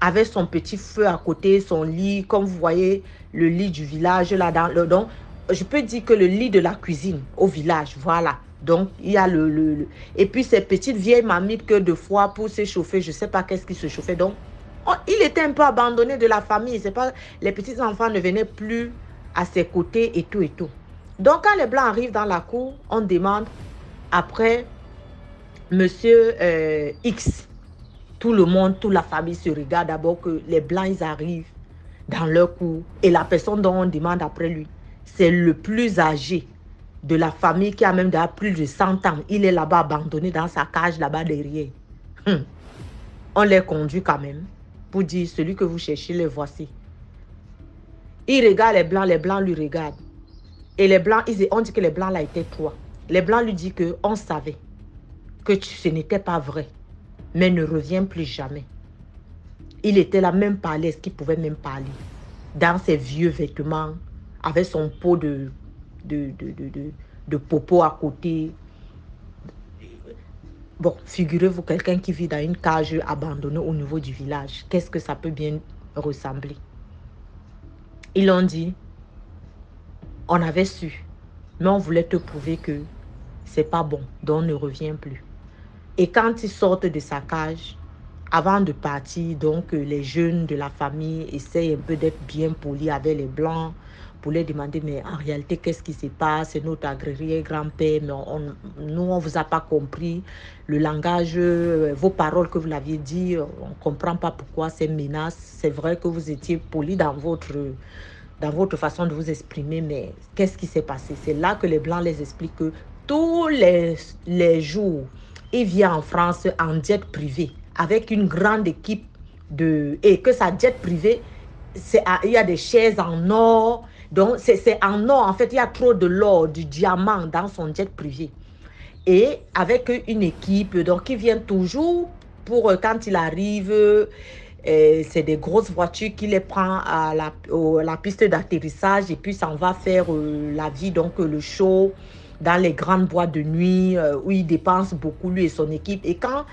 Avec son petit feu à côté, son lit, comme vous voyez, le lit du village là donc, je peux dire que le lit de la cuisine au village, voilà. Donc, il y a et puis ces petites vieilles mamites que de fois pour se chauffer, je ne sais pas qu'est-ce qui se chauffait. Donc, il était un peu abandonné de la famille. C'est pas, les petits-enfants ne venaient plus à ses côtés et tout et tout. Donc, quand les Blancs arrivent dans la cour, on demande après Monsieur X. Tout le monde, toute la famille se regarde d'abord que les Blancs, ils arrivent dans leur cour. Et la personne dont on demande après lui, c'est le plus âgé de la famille qui a même déjà plus de 100 ans. Il est là-bas abandonné dans sa cage là-bas derrière. On les conduit quand même pour dire celui que vous cherchez, les voici. Il regarde les Blancs lui regardent. Et les Blancs, on dit que les Blancs là étaient trois. Les Blancs lui disent qu'on savait que ce n'était pas vrai, mais ne revient plus jamais. Il était là même pas à l'aise, qu'il pouvait même parler. Dans ses vieux vêtements, avec son pot de popo à côté. Bon, figurez-vous quelqu'un qui vit dans une cage abandonnée au niveau du village. Qu'est-ce que ça peut bien ressembler? Ils ont dit, on avait su, mais on voulait te prouver que c'est pas bon, donc ne reviens plus. Et quand ils sortent de sa cage, avant de partir, donc les jeunes de la famille essayent un peu d'être bien polis avec les Blancs pour les demander, mais en réalité, qu'est-ce qui se passe? C'est notre arrière-grand-père, mais nous, on ne vous a pas compris. Le langage, vos paroles que vous l'aviez dit, on ne comprend pas pourquoi ces menaces. C'est vrai que vous étiez polis dans votre façon de vous exprimer, mais qu'est-ce qui s'est passé? C'est là que les Blancs les expliquent que tous les jours, il vient en France en jet privé avec une grande équipe et que sa jet privé il y a des chaises en or. Donc, c'est en or. En fait, il y a trop de l'or, du diamant dans son jet privé. Et avec une équipe, donc, qui vient toujours pour quand il arrive, c'est des grosses voitures qui les prend à la piste d'atterrissage et puis s'en va faire la vie, donc le show dans les grandes boîtes de nuit où il dépense beaucoup, lui et son équipe. Et quand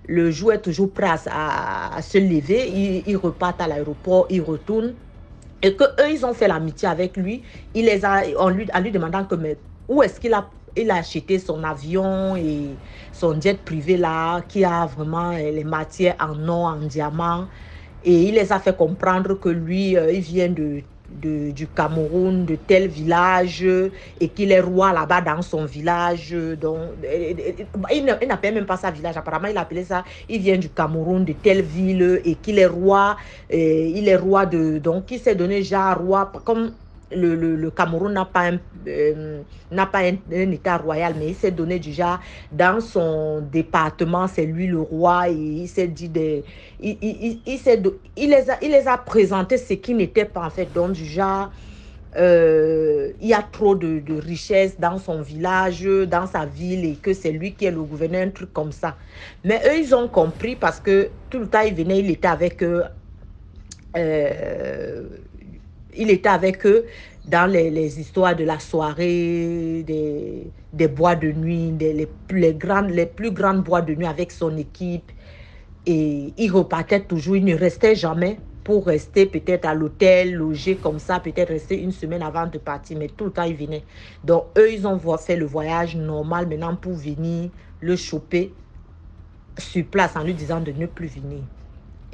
le jour est toujours prêt à se lever, il repart à l'aéroport, il retourne. Et que eux, ils ont fait l'amitié avec lui. En lui demandant que, mais où est-ce qu'il a acheté son avion et son jet privé là, qui a vraiment les matières en or, en diamant. Et il les a fait comprendre que lui, il vient du Cameroun, de tel village, et qu'il est roi là-bas dans son village. Donc, il n'appelle même pas ça village, apparemment il appelait ça, il vient du Cameroun, de telle ville, et qu'il est roi, il est roi de... Donc, il s'est donné genre roi, comme le Cameroun n'a pas un état royal, mais il s'est donné du genre, dans son département, c'est lui le roi, et il s'est dit il les a présentés ce qui n'était pas en fait, donc du genre, il y a trop de richesses dans son village, dans sa ville, et que c'est lui qui est le gouverneur, un truc comme ça. Mais eux, ils ont compris parce que tout le temps, il venait, il était avec eux. Il était avec eux dans les histoires de la soirée, des boîtes de nuit, les plus grandes boîtes de nuit avec son équipe. Et il repartait toujours, il ne restait jamais pour rester peut-être à l'hôtel, loger comme ça, peut-être rester une semaine avant de partir, mais tout le temps il venait. Donc eux, ils ont fait le voyage normal maintenant pour venir le choper sur place en lui disant de ne plus venir.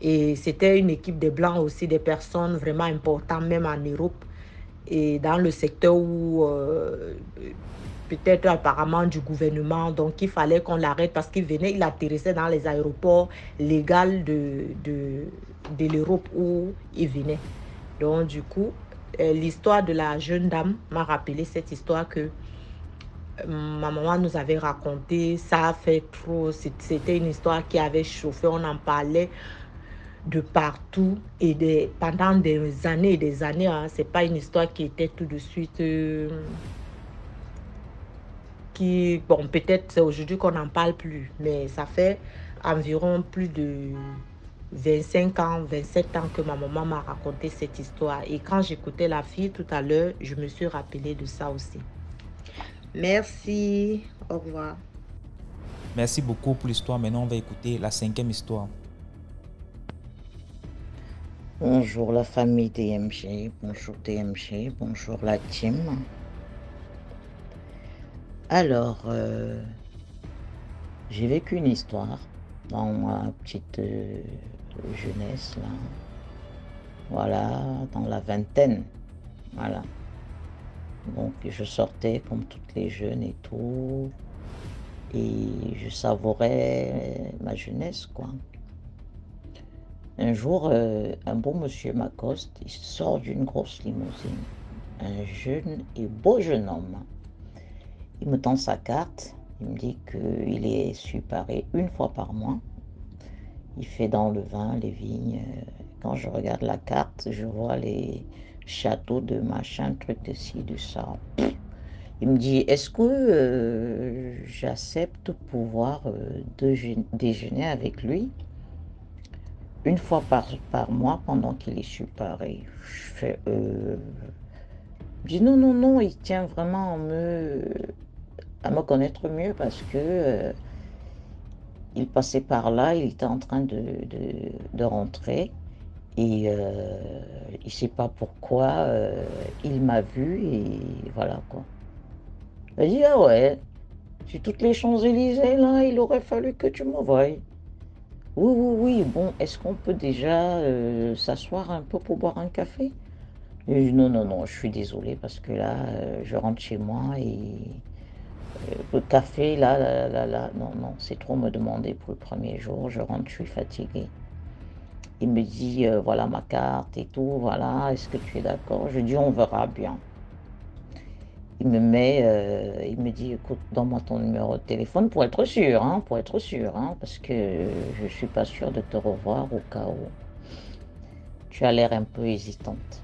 Et c'était une équipe de Blancs aussi, des personnes vraiment importantes, même en Europe, et dans le secteur où peut-être apparemment du gouvernement, donc il fallait qu'on l'arrête parce qu'il venait, il atterrissait dans les aéroports légaux de l'Europe où il venait. Donc du coup, l'histoire de la jeune dame m'a rappelé cette histoire que ma maman nous avait racontée. Ça a fait trop, c'était une histoire qui avait chauffé, on en parlait de partout et pendant des années et des années. Hein, c'est pas une histoire qui était tout de suite... bon, peut-être c'est aujourd'hui qu'on n'en parle plus, mais ça fait environ plus de 25 ans, 27 ans que ma maman m'a raconté cette histoire. Et quand j'écoutais la fille tout à l'heure, je me suis rappelé de ça aussi. Merci, au revoir. Merci beaucoup pour l'histoire. Maintenant, on va écouter la 5e histoire. Bonjour la famille DMG, bonjour DMG, bonjour la team. Alors, j'ai vécu une histoire dans ma petite jeunesse, là. Voilà, dans la vingtaine. Voilà. Donc, je sortais comme toutes les jeunes et tout. Et je savourais ma jeunesse, quoi. Un jour, un beau monsieur m'accoste, il sort d'une grosse limousine. Un jeune et beau jeune homme. Il me tend sa carte, il me dit qu'il est séparé une fois par mois. Il fait dans le vin, les vignes. Quand je regarde la carte, je vois les châteaux de machin, truc de ci, de ça. Il me dit, est-ce que j'accepte pouvoir déjeuner avec lui une fois par mois pendant qu'il est séparé? Je fais, je dis non, non, non, il tient vraiment à me connaître mieux parce que il passait par là, il était en train de rentrer et il ne sait pas pourquoi il m'a vu et voilà quoi. Il a dit, ah ouais, sur toutes les Champs-Élysées là, il aurait fallu que tu me voies. Oui, oui, oui, bon, est-ce qu'on peut déjà s'asseoir un peu pour boire un café? Et je dis, non, non, non, je suis désolée parce que là, je rentre chez moi et le café, là, non, non, c'est trop me demander pour le premier jour, je rentre, je suis fatiguée. Il me dit, voilà ma carte et tout, voilà, est-ce que tu es d'accord? Je dis, on verra bien. Il me dit, écoute, donne-moi ton numéro de téléphone pour être sûr, hein, parce que je ne suis pas sûre de te revoir au cas où. Tu as l'air un peu hésitante.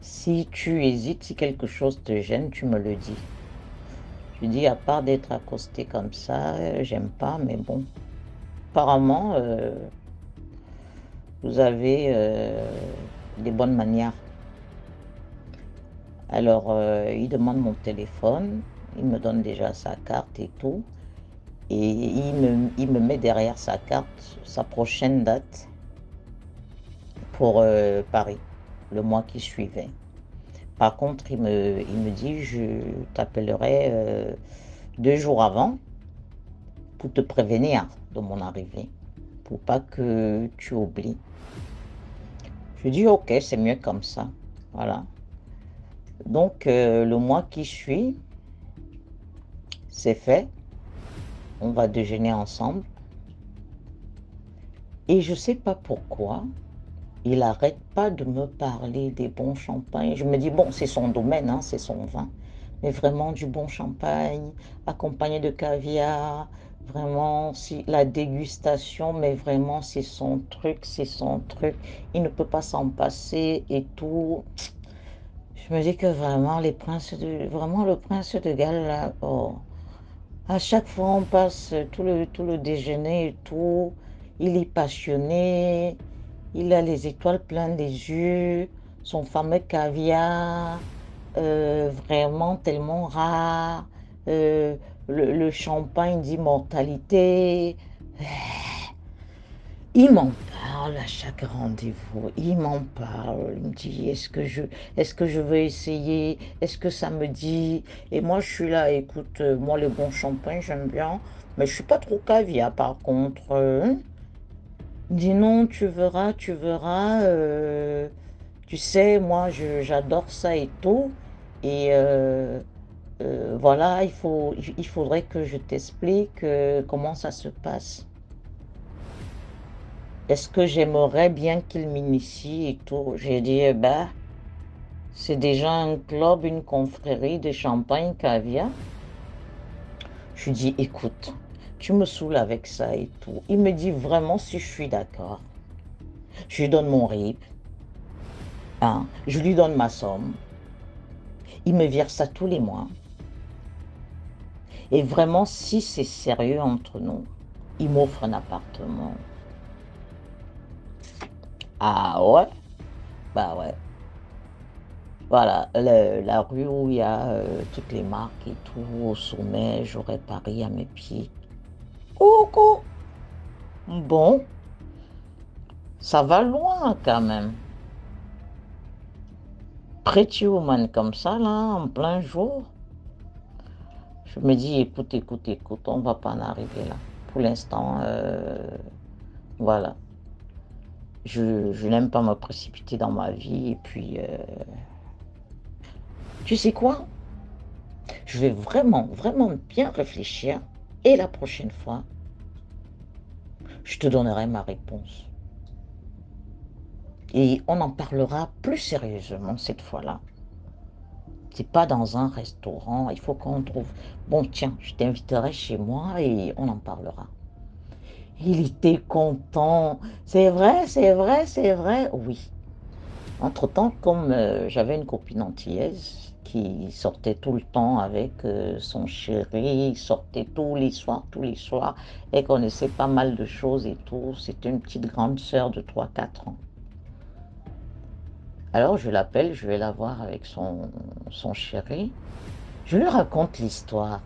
Si tu hésites, si quelque chose te gêne, tu me le dis. Je dis, à part d'être accostée comme ça, j'aime pas, mais bon. Apparemment, vous avez des bonnes manières. Alors, il demande mon téléphone, il me donne déjà sa carte et tout. Et il me met derrière sa carte sa prochaine date pour Paris, le mois qui suivait. Par contre, il me dit, je t'appellerai 2 jours avant pour te prévenir de mon arrivée, pour pas que tu oublies. Je dis, ok, c'est mieux comme ça. Voilà. Donc, le mois qui suit, c'est fait. On va déjeuner ensemble. Et je sais pas pourquoi, il n'arrête pas de me parler des bons champagnes. Je me dis, bon, c'est son domaine, hein, c'est son vin. Mais vraiment du bon champagne, accompagné de caviar. Vraiment, si la dégustation, mais vraiment, c'est son truc, c'est son truc. Il ne peut pas s'en passer et tout. Je me dis que vraiment, le prince de Galles, là, oh, à chaque fois, on passe tout le déjeuner et tout. Il est passionné. Il a les étoiles plein des yeux. Son fameux caviar, vraiment tellement rare. Le champagne d'immortalité. Il m'en parle à chaque rendez-vous. Il m'en parle. Il me dit, est-ce que je veux essayer? Est-ce que ça me dit? Et moi, je suis là, écoute, moi, les bons champagnes, j'aime bien. Mais je suis pas trop caviar, par contre. Il me dit, non, tu verras, tu verras. Tu sais, moi, j'adore ça et tout. Et voilà, il faudrait que je t'explique comment ça se passe. Est-ce que j'aimerais bien qu'il m'initie et tout? J'ai dit, eh ben, c'est déjà un club, une confrérie de champagne caviar. Je lui dis, écoute, tu me saoules avec ça et tout. Il me dit vraiment si je suis d'accord. Je lui donne mon RIB. Hein, je lui donne ma somme. Il me vire ça tous les mois. Et vraiment, si c'est sérieux entre nous, il m'offre un appartement. Ah ouais? Bah ouais. Voilà, la rue où il y a toutes les marques et tout, au sommet, j'aurais Paris à mes pieds. Coucou! Bon, ça va loin quand même. Pretty woman comme ça, là, en plein jour. Je me dis, écoute, on va pas en arriver là. Pour l'instant, voilà. Je n'aime pas me précipiter dans ma vie et puis... tu sais quoi? Je vais vraiment bien réfléchir et la prochaine fois, je te donnerai ma réponse. Et on en parlera plus sérieusement cette fois-là. C'est pas dans un restaurant, il faut qu'on trouve... Bon, tiens, je t'inviterai chez moi et on en parlera. Il était content. C'est vrai, oui. Entre-temps, comme j'avais une copine antillaise qui sortait tout le temps avec son chéri, sortait tous les soirs, et connaissait pas mal de choses et tout. C'était une petite grande sœur de 3-4 ans. Alors je l'appelle, je vais la voir avec son chéri. Je lui raconte l'histoire.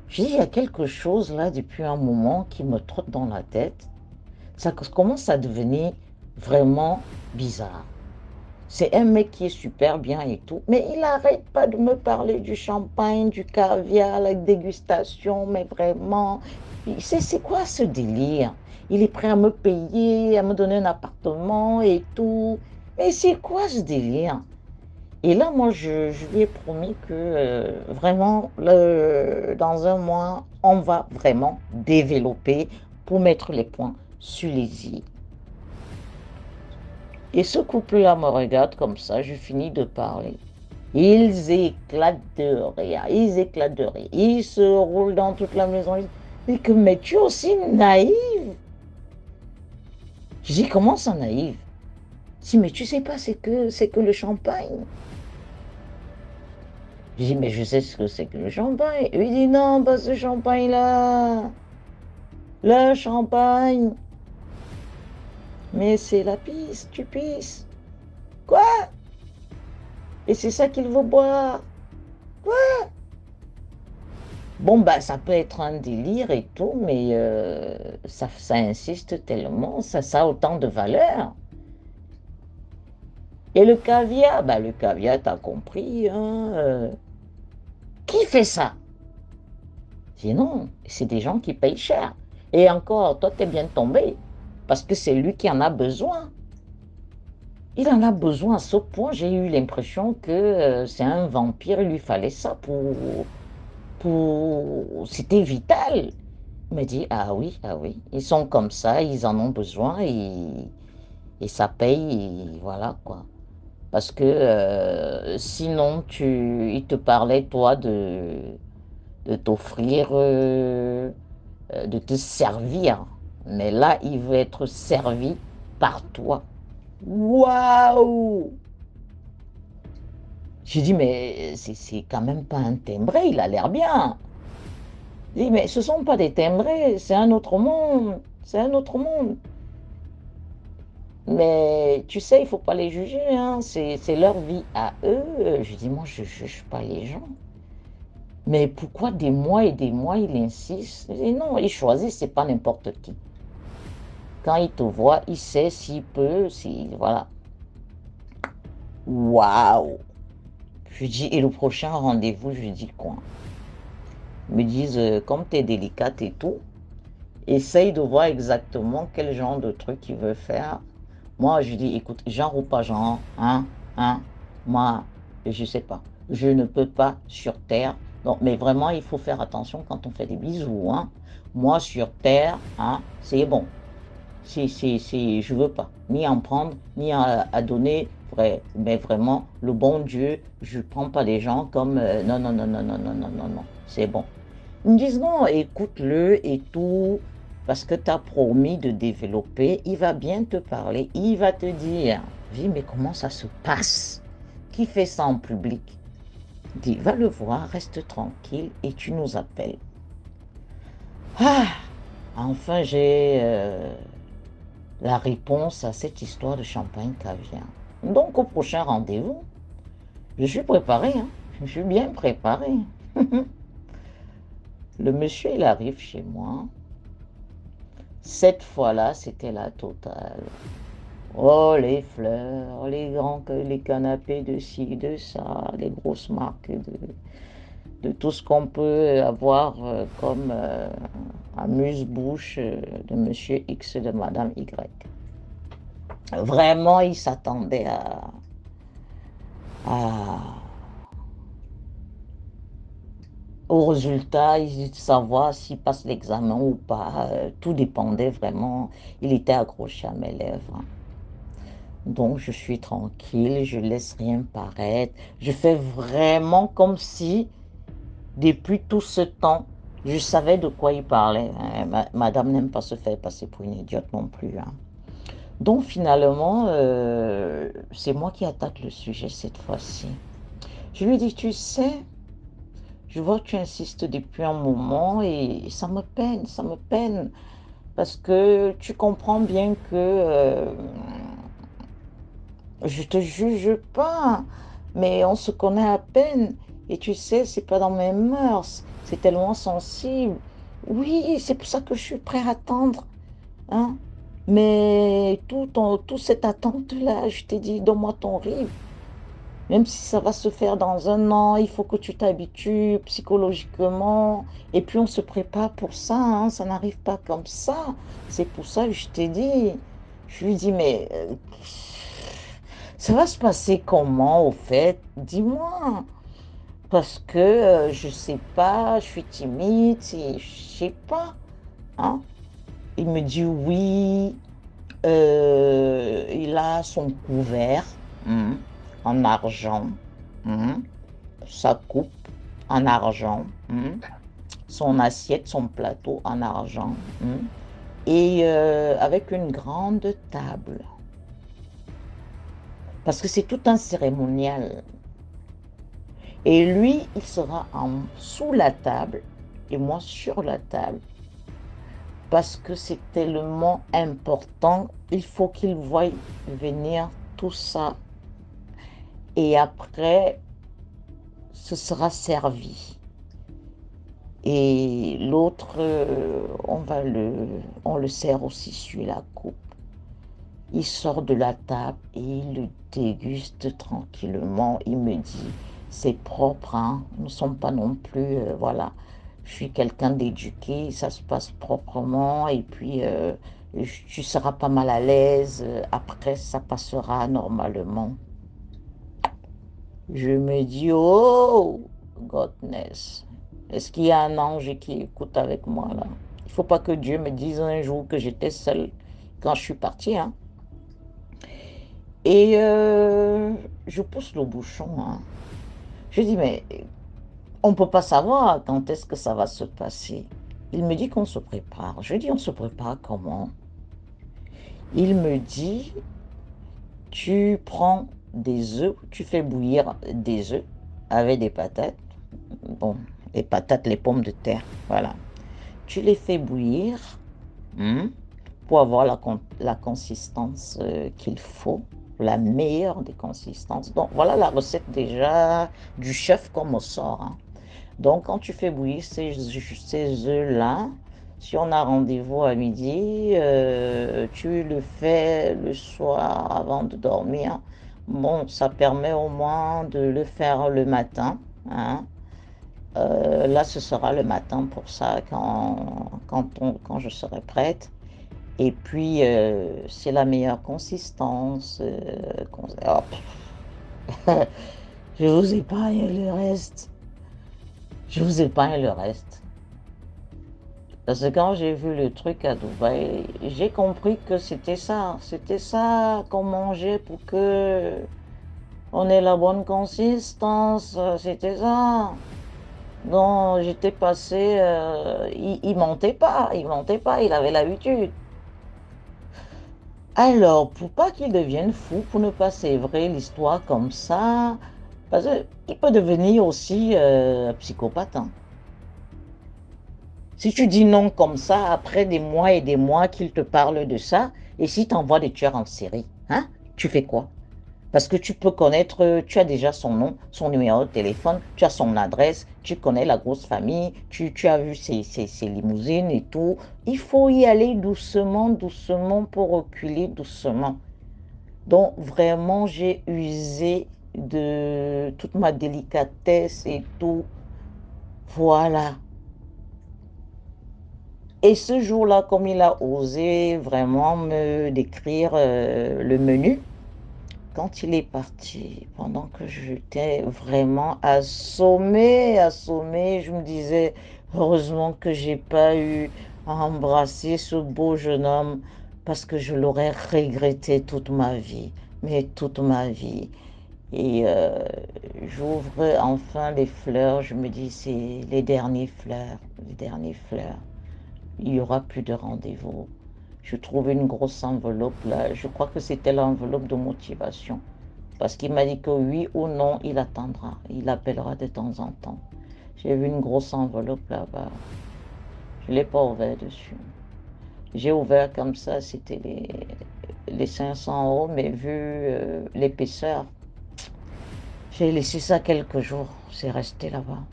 Je dis, il y a quelque chose là depuis un moment qui me trotte dans la tête. Ça commence à devenir vraiment bizarre. C'est un mec qui est super bien et tout, mais il n'arrête pas de me parler du champagne, du caviar, la dégustation, mais vraiment, c'est quoi ce délire? Il est prêt à me payer, à me donner un appartement et tout. Mais c'est quoi ce délire? Et là, moi, je lui ai promis que vraiment, dans un mois, on va vraiment développer pour mettre les points sur les i. Et ce couple-là me regarde comme ça, je finis de parler. Ils éclatent de rire, Ils se roulent dans toute la maison. Ils disent que, mais tu es aussi naïve. Je dis, comment ça naïve? Je dis, mais tu sais pas, c'est que le champagne. Je dis, mais je sais ce que c'est que le champagne. Il dit, non, pas ce champagne-là. Le champagne. Mais c'est la pisse, tu pisses. Quoi? Et c'est ça qu'il veut boire. Quoi? Bon, bah, ça peut être un délire et tout, mais ça insiste tellement, ça a autant de valeur. Et le caviar, bah, le caviar, t'as compris, hein, qui fait ça? Je dis non, c'est des gens qui payent cher. Et encore, toi, t'es bien tombé, parce que c'est lui qui en a besoin. Il en a besoin à ce point, j'ai eu l'impression que c'est un vampire, il lui fallait ça C'était vital. Il me dit, ah oui, ils sont comme ça, ils en ont besoin et ça paye, et voilà quoi. Parce que sinon, il te parlait, toi, de t'offrir, de te servir. Mais là, il veut être servi par toi. Waouh! J'ai dit, mais c'est quand même pas un timbré, il a l'air bien. J'ai dit, mais ce ne sont pas des timbrés, c'est un autre monde. C'est un autre monde. Mais tu sais, il ne faut pas les juger, hein. C'est leur vie à eux. Je dis, moi, je ne juge pas les gens. Mais pourquoi des mois et des mois, il insiste? Je dis, non, il choisit, c'est pas n'importe qui. Quand il te voit, il sait s'il peut, voilà. Waouh! Je dis, et le prochain rendez-vous, je dis quoi? Ils me disent, comme tu es délicate et tout, essaye de voir exactement quel genre de truc il veut faire. Moi, je dis, écoute, genre ou pas genre, moi, je sais pas. Je ne peux pas sur Terre. Donc, mais vraiment, il faut faire attention quand on fait des bisous, hein. Moi, sur Terre, c'est bon. Je veux pas, ni en prendre, ni à donner, mais vraiment, le bon Dieu, je prends pas les gens comme, non, non, non, non, non, non, non, non, non, c'est bon. Ils me disent, non, écoute-le et tout, parce que tu as promis de développer, il va bien te parler, il va te dire, je dis, mais comment ça se passe? Qui fait ça en public? Dis, va le voir, reste tranquille et tu nous appelles. Ah, enfin j'ai la réponse à cette histoire de champagne caviar. Donc au prochain rendez-vous, je suis préparé, hein, je suis bien préparé. Le monsieur, il arrive chez moi. Cette fois-là, c'était la totale. Oh, les fleurs, les canapés de ci, de ça, les grosses marques de tout ce qu'on peut avoir comme amuse-bouche de monsieur X et de madame Y. Vraiment, il s'attendait au résultat, il savoir s'il passe l'examen ou pas. Tout dépendait vraiment. Il était accroché à mes lèvres. Donc, je suis tranquille, je laisse rien paraître. Je fais vraiment comme si, depuis tout ce temps, je savais de quoi il parlait. Madame n'aime pas se faire passer pour une idiote non plus. Hein. Donc, finalement, c'est moi qui attaque le sujet cette fois-ci. Je lui dis, tu sais, je vois que tu insistes depuis un moment et ça me peine, parce que tu comprends bien que je te juge pas, mais on se connaît à peine et tu sais, c'est pas dans mes mœurs, c'est tellement sensible. Oui, c'est pour ça que je suis prêt à attendre, hein. Mais toute cette attente-là, je t'ai dit, donne-moi ton rythme. Même si ça va se faire dans un an, il faut que tu t'habitues psychologiquement. Et puis on se prépare pour ça, hein, ça n'arrive pas comme ça. C'est pour ça que je t'ai dit. Je lui dis, mais ça va se passer comment au fait? Dis-moi. Parce que je sais pas, je suis timide, je sais pas. Hein? Il me dit oui, il a son couvert. En argent, sa coupe en argent, son assiette, son plateau en argent, et avec une grande table. Parce que c'est tout un cérémonial. Et lui, il sera sous la table et moi sur la table. Parce que c'est tellement important. Il faut qu'il voie venir tout ça. Et après, ce sera servi. Et l'autre, on le sert aussi sur la coupe. Il sort de la table et il le déguste tranquillement. Il me dit, c'est propre, hein? Nous ne sommes pas non plus, voilà. Je suis quelqu'un d'éduqué, ça se passe proprement et puis tu seras pas mal à l'aise. Après, ça passera normalement. Je me dis, oh, Godness, est-ce qu'il y a un ange qui écoute avec moi là? Il ne faut pas que Dieu me dise un jour que j'étais seule quand je suis partie, hein. Et je pousse le bouchon, hein. Je dis, mais on ne peut pas savoir quand est-ce que ça va se passer. Il me dit qu'on se prépare. Je dis, on se prépare comment? Il me dit, tu prends des œufs, tu fais bouillir des œufs avec des patates. Bon, les patates, les pommes de terre, voilà. Tu les fais bouillir pour avoir la consistance qu'il faut, la meilleure des consistances. Donc, voilà la recette déjà du chef comme on sort, hein. Donc, quand tu fais bouillir ces œufs-là, si on a rendez-vous à midi, tu le fais le soir avant de dormir. Bon, ça permet au moins de le faire le matin, hein. Là, ce sera le matin pour ça, quand je serai prête. Et puis, c'est la meilleure consistance. Je vous épargne le reste. Je vous épargne le reste. Parce que quand j'ai vu le truc à Dubaï, j'ai compris que c'était ça. C'était ça qu'on mangeait pour que on ait la bonne consistance. C'était ça. Donc, j'étais passé. Il mentait pas. Il mentait pas. Il avait l'habitude. Alors, pour pas qu'il devienne fou, pour ne pas sévrer l'histoire comme ça, parce qu'il peut devenir aussi psychopathe, hein. Si tu dis non comme ça, après des mois et des mois qu'il te parle de ça, et si tu envoies des tueurs en série, hein, tu fais quoi? Parce que tu peux connaître, tu as déjà son nom, son numéro de téléphone, tu as son adresse, tu connais la grosse famille, tu as vu ses limousines et tout. Il faut y aller doucement, doucement pour reculer doucement. Donc vraiment, j'ai usé de toute ma délicatesse et tout. Voilà. Et ce jour-là, comme il a osé vraiment me décrire le menu, quand il est parti, pendant que j'étais vraiment assommée, je me disais, heureusement que j'ai pas eu à embrasser ce beau jeune homme, parce que je l'aurais regretté toute ma vie, mais toute ma vie. Et j'ouvre enfin les fleurs, je me dis, c'est les dernières fleurs, les dernières fleurs. Il n'y aura plus de rendez-vous. Je trouve une grosse enveloppe là. Je crois que c'était l'enveloppe de motivation. Parce qu'il m'a dit que oui ou non, il attendra. Il appellera de temps en temps. J'ai vu une grosse enveloppe là-bas. Je ne l'ai pas ouvert dessus. J'ai ouvert comme ça, c'était les 500 €, mais vu l'épaisseur, j'ai laissé ça quelques jours. C'est resté là-bas.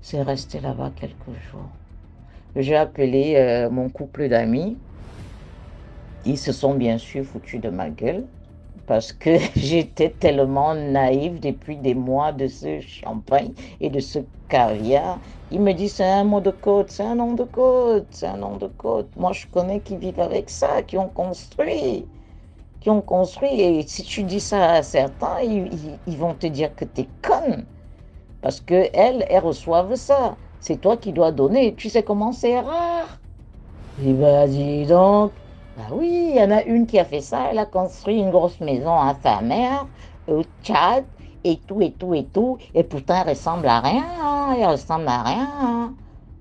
C'est resté là-bas quelques jours. J'ai appelé mon couple d'amis. Ils se sont bien sûr foutus de ma gueule parce que j'étais tellement naïve depuis des mois de ce champagne et de ce caviar. Ils me disent c'est un mot de code, c'est un nom de code, c'est un nom de code. Moi je connais qui vivent avec ça, qui ont construit. Et si tu dis ça à certains, ils vont te dire que t'es conne. Parce qu'elles reçoivent ça. C'est toi qui dois donner. Tu sais comment c'est rare. Et bah dis donc. Bah oui, il y en a une qui a fait ça. Elle a construit une grosse maison à sa mère au Tchad et tout et tout et tout. Et pourtant elle ressemble à rien. Hein. Elle ressemble à rien. Hein.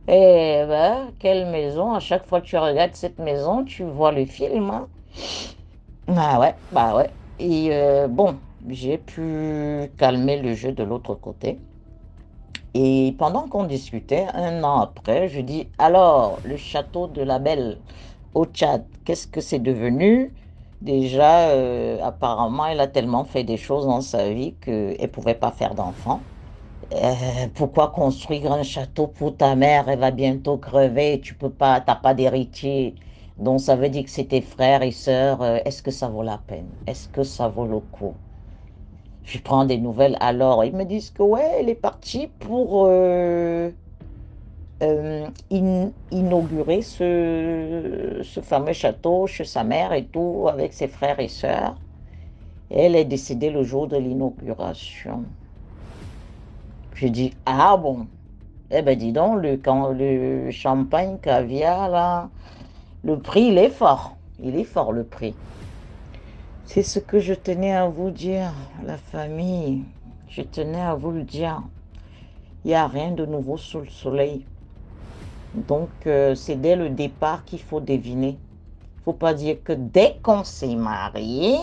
Et bah quelle maison. À chaque fois que tu regardes cette maison, tu vois le film. Hein. Bah ouais. Et bon, j'ai pu calmer le jeu de l'autre côté. Et pendant qu'on discutait, un an après, je dis, alors, le château de la Belle au Tchad, qu'est-ce que c'est devenu? Déjà, apparemment, elle a tellement fait des choses dans sa vie qu'elle ne pouvait pas faire d'enfant. Pourquoi construire un château pour ta mère? Elle va bientôt crever, tu peux pas, t'as pas d'héritier. Donc ça veut dire que c'est tes frères et sœurs. Est-ce que ça vaut la peine? Est-ce que ça vaut le coup? Je prends des nouvelles alors. Ils me disent que ouais, elle est partie pour inaugurer ce fameux château chez sa mère et tout, avec ses frères et sœurs. Et elle est décédée le jour de l'inauguration. Je dis, ah bon? Eh ben dis donc, le champagne caviar, là, le prix, il est fort. Il est fort, le prix. C'est ce que je tenais à vous dire, la famille. Je tenais à vous le dire. Il n'y a rien de nouveau sous le soleil. Donc, c'est dès le départ qu'il faut deviner. Il ne faut pas dire que dès qu'on s'est marié,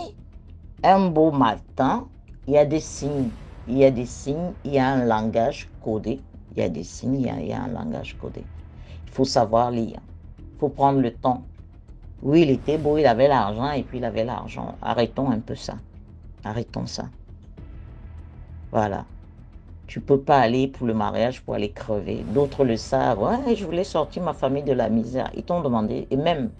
un beau matin, il y a des signes. Il y a des signes, il y a un langage codé. Il y a des signes, il y a un langage codé. Il faut savoir lire. Il faut prendre le temps. Oui, il était beau, il avait l'argent et puis il avait l'argent. Arrêtons un peu ça. Arrêtons ça. Voilà. Tu ne peux pas aller pour le mariage pour aller crever. D'autres le savent. Ouais, je voulais sortir ma famille de la misère. Ils t'ont demandé. Et même,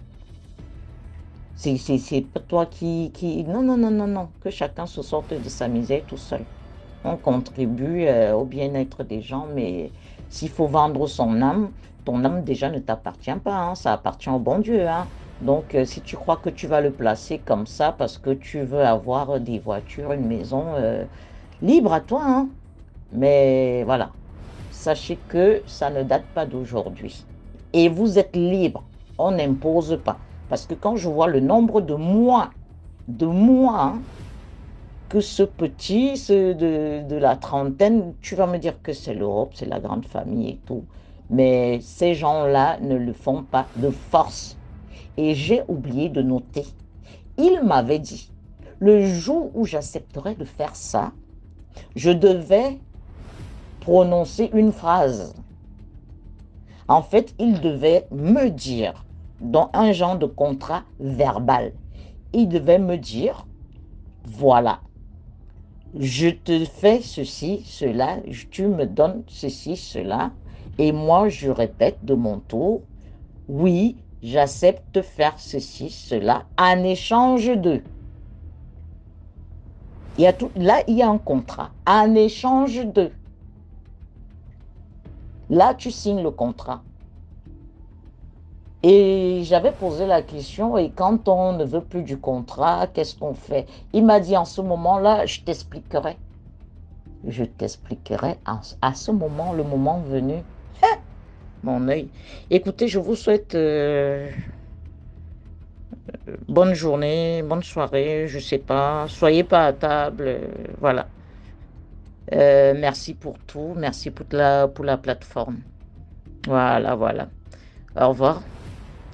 c'est pas toi qui... Non, non, non, non, non. Que chacun se sorte de sa misère tout seul. On contribue au bien-être des gens, mais s'il faut vendre son âme, ton âme déjà ne t'appartient pas, hein, ça appartient au bon Dieu. Hein. Donc, si tu crois que tu vas le placer comme ça parce que tu veux avoir des voitures, une maison, libre à toi. Hein. Mais voilà, sachez que ça ne date pas d'aujourd'hui. Et vous êtes libre, on n'impose pas. Parce que quand je vois le nombre de mois, hein, que ce petit, de la trentaine, tu vas me dire que c'est l'Europe, c'est la grande famille et tout. Mais ces gens-là ne le font pas de force. Et j'ai oublié de noter. Il m'avait dit, le jour où j'accepterais de faire ça, je devais prononcer une phrase. En fait, il devait me dire, dans un genre de contrat verbal, il devait me dire, voilà, je te fais ceci, cela, tu me donnes ceci, cela, et moi je répète de mon tour, oui, j'accepte de faire ceci, cela, en échange de. Il y a tout, là, il y a un contrat, en échange de. Là, tu signes le contrat. Et j'avais posé la question, et quand on ne veut plus du contrat, qu'est-ce qu'on fait? Il m'a dit, en ce moment-là, je t'expliquerai. Je t'expliquerai à ce moment, le moment venu. Mon œil. Écoutez, je vous souhaite bonne journée, bonne soirée, je sais pas. Soyez pas à table, voilà. Merci pour tout, merci pour la plateforme. Voilà, voilà. Au revoir.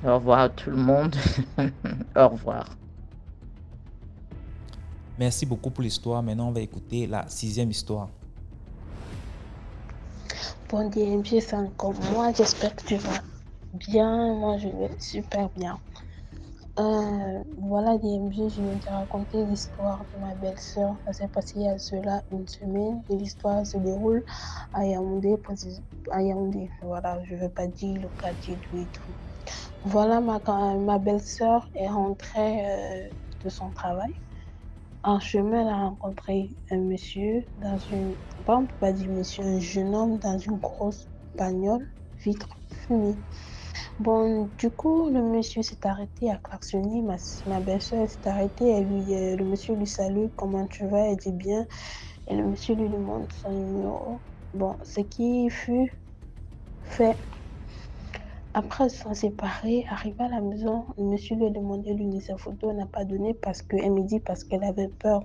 Au revoir à tout le monde. Au revoir. Merci beaucoup pour l'histoire. Maintenant, on va écouter la 6e histoire. Bon DMG, c'est comme moi. J'espère que tu vas bien. Moi, je vais super bien. Voilà DMG, je vais te raconter l'histoire de ma belle-sœur. Ça s'est passé il y a cela une semaine et l'histoire se déroule à Yaoundé. Voilà, je ne veux pas dire le quartier et tout. Voilà, ma belle-sœur est rentrée de son travail. En chemin, elle a rencontré un monsieur dans une... Bon, on ne peut pas dire monsieur, un jeune homme dans une grosse bagnole, vitre fumée. Bon, du coup, le monsieur s'est arrêté à klaxonner. Ma belle-sœur s'est arrêtée et le monsieur lui salue. Comment tu vas? Elle dit bien. Et le monsieur lui demande son numéro. Bon, ce qui fut fait. Après, ils se sont séparés. Arrivé à la maison, le monsieur lui a demandé l'une de ses photos. Elle n'a pas donné parce qu'elle avait peur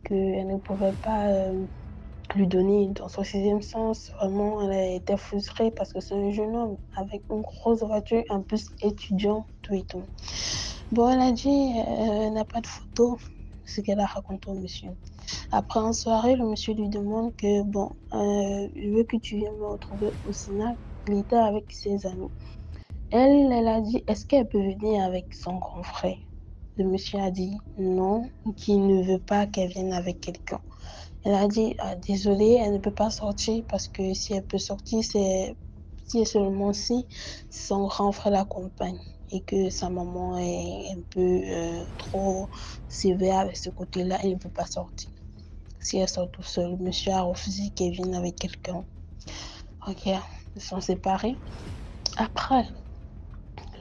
qu'elle ne pouvait pas lui donner. Dans son 6e sens, vraiment, elle était frustrée parce que c'est un jeune homme avec une grosse voiture, en plus étudiant, tout et tout. Bon, elle a dit, elle n'a pas de photo. ce qu'elle a raconté au monsieur. Après, en soirée, le monsieur lui demande que, bon, je veux que tu viennes me retrouver au Sénat. Il était avec ses amis. Elle a dit, est-ce qu'elle peut venir avec son grand frère? Le monsieur a dit non, qu'il ne veut pas qu'elle vienne avec quelqu'un. Elle a dit, ah, désolée, elle ne peut pas sortir parce que si elle peut sortir, c'est si et seulement si son grand frère l'accompagne et que sa maman est un peu trop sévère avec ce côté-là, elle ne peut pas sortir. Si elle sort tout seule, le monsieur a refusé qu'elle vienne avec quelqu'un. Ok, ils sont séparés. Après,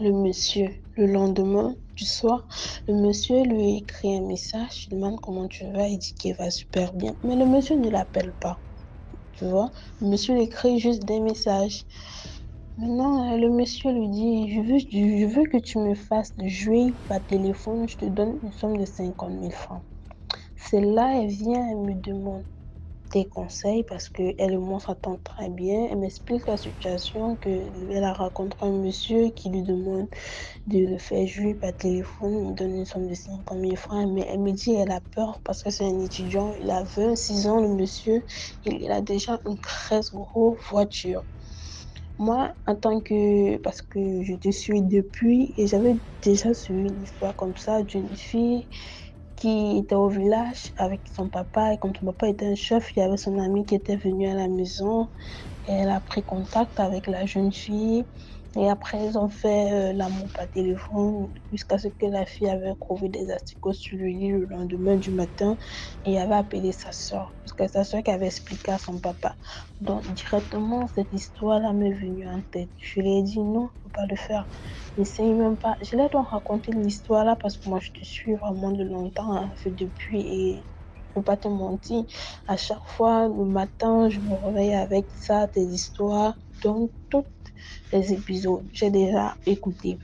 le monsieur, le lendemain du soir, le monsieur lui écrit un message, il demande comment tu vas, il dit qu'il va super bien. Mais le monsieur ne l'appelle pas, tu vois. Le monsieur lui écrit juste des messages. Maintenant, le monsieur lui dit, je veux que tu me fasses jouer par téléphone, je te donne une somme de 50 000 francs. C'est là, elle vient, elle me demande des conseils parce qu'elle et moi s'entendent très bien. Elle m'explique la situation qu'elle a rencontré un monsieur qui lui demande de le faire jouer par téléphone. Il donne une somme de 50 000 francs, mais elle me dit qu'elle a peur parce que c'est un étudiant. Il a 26 ans, le monsieur. Il a déjà une très grosse voiture. Moi, en tant que, parce que je te suis depuis et j'avais déjà suivi une histoire comme ça d'une fille qui était au village avec son papa et comme son papa était un chef, il y avait son ami qui était venu à la maison et elle a pris contact avec la jeune fille et après ils ont fait l'amour par téléphone jusqu'à ce que la fille avait trouvé des asticots sur le lit le lendemain du matin et avait appelé sa soeur jusqu'à sa soeur qui avait expliqué à son papa. Donc directement cette histoire-là m'est venue en tête. Je lui ai dit non, faut pas le faire. N'essaye même pas. Je l'ai donc raconté l'histoire là parce que moi je te suis vraiment de longtemps, hein, fait depuis et je peux pas te mentir. À chaque fois, le matin, je me réveille avec ça, tes histoires, donc tous les épisodes, j'ai déjà écouté.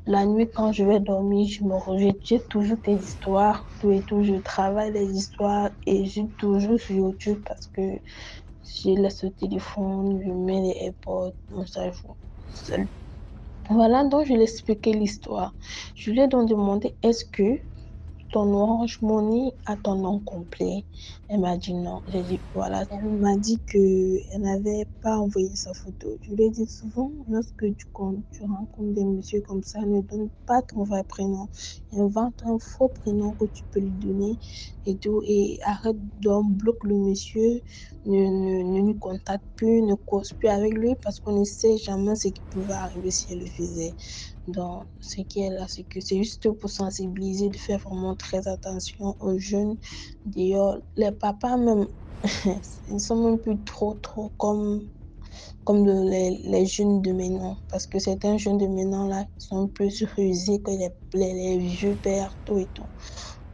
La nuit, quand je vais dormir, j'ai toujours tes histoires, tout et tout. Je travaille les histoires et j'ai toujours sur YouTube parce que je laisse le téléphone, je mets les AirPods, mon joue seul. Voilà, donc je lui ai expliqué l'histoire. Je lui ai donc demandé, est-ce que ton Orange Money a ton nom complet? Elle m'a dit non. J'ai dit voilà. Elle m'a dit qu'elle n'avait pas envoyé sa photo. Je lui ai dit souvent, lorsque tu rencontres des messieurs comme ça, ne donne pas ton vrai prénom. Invente un faux prénom que tu peux lui donner et tout. Et arrête donc, bloque le monsieur, ne lui contacte plus, ne cause plus avec lui parce qu'on ne sait jamais ce qui pouvait arriver si elle le faisait. Donc, ce qui est là, c'est que c'est juste pour sensibiliser, de faire vraiment très attention aux jeunes. D'ailleurs, les papas même, ils sont même plus trop comme les jeunes de maintenant. Parce que certains jeunes de maintenant, là, sont plus rusés que les vieux pères, tout et tout.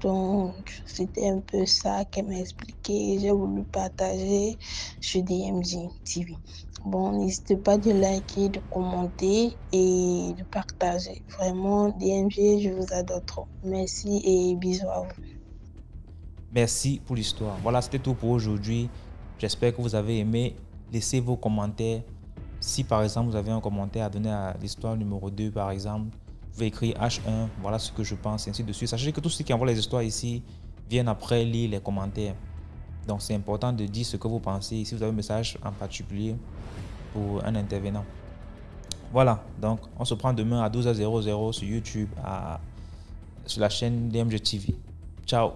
Donc, c'était un peu ça qu'elle m'a expliqué. J'ai voulu partager sur DMG TV. Bon, n'hésitez pas de liker, de commenter et de partager. Vraiment, DMG, je vous adore trop. Merci et bisous à vous. Merci pour l'histoire. Voilà, c'était tout pour aujourd'hui. J'espère que vous avez aimé. Laissez vos commentaires. Si par exemple vous avez un commentaire à donner à l'histoire numéro 2 par exemple, vous pouvez écrire H1, voilà ce que je pense, ainsi de suite. Sachez que tous ceux qui envoient les histoires ici viennent après lire les commentaires. Donc c'est important de dire ce que vous pensez. Si vous avez un message en particulier pour un intervenant. Voilà, donc on se prend demain à 12h00 sur YouTube, sur la chaîne DMG TV. Ciao.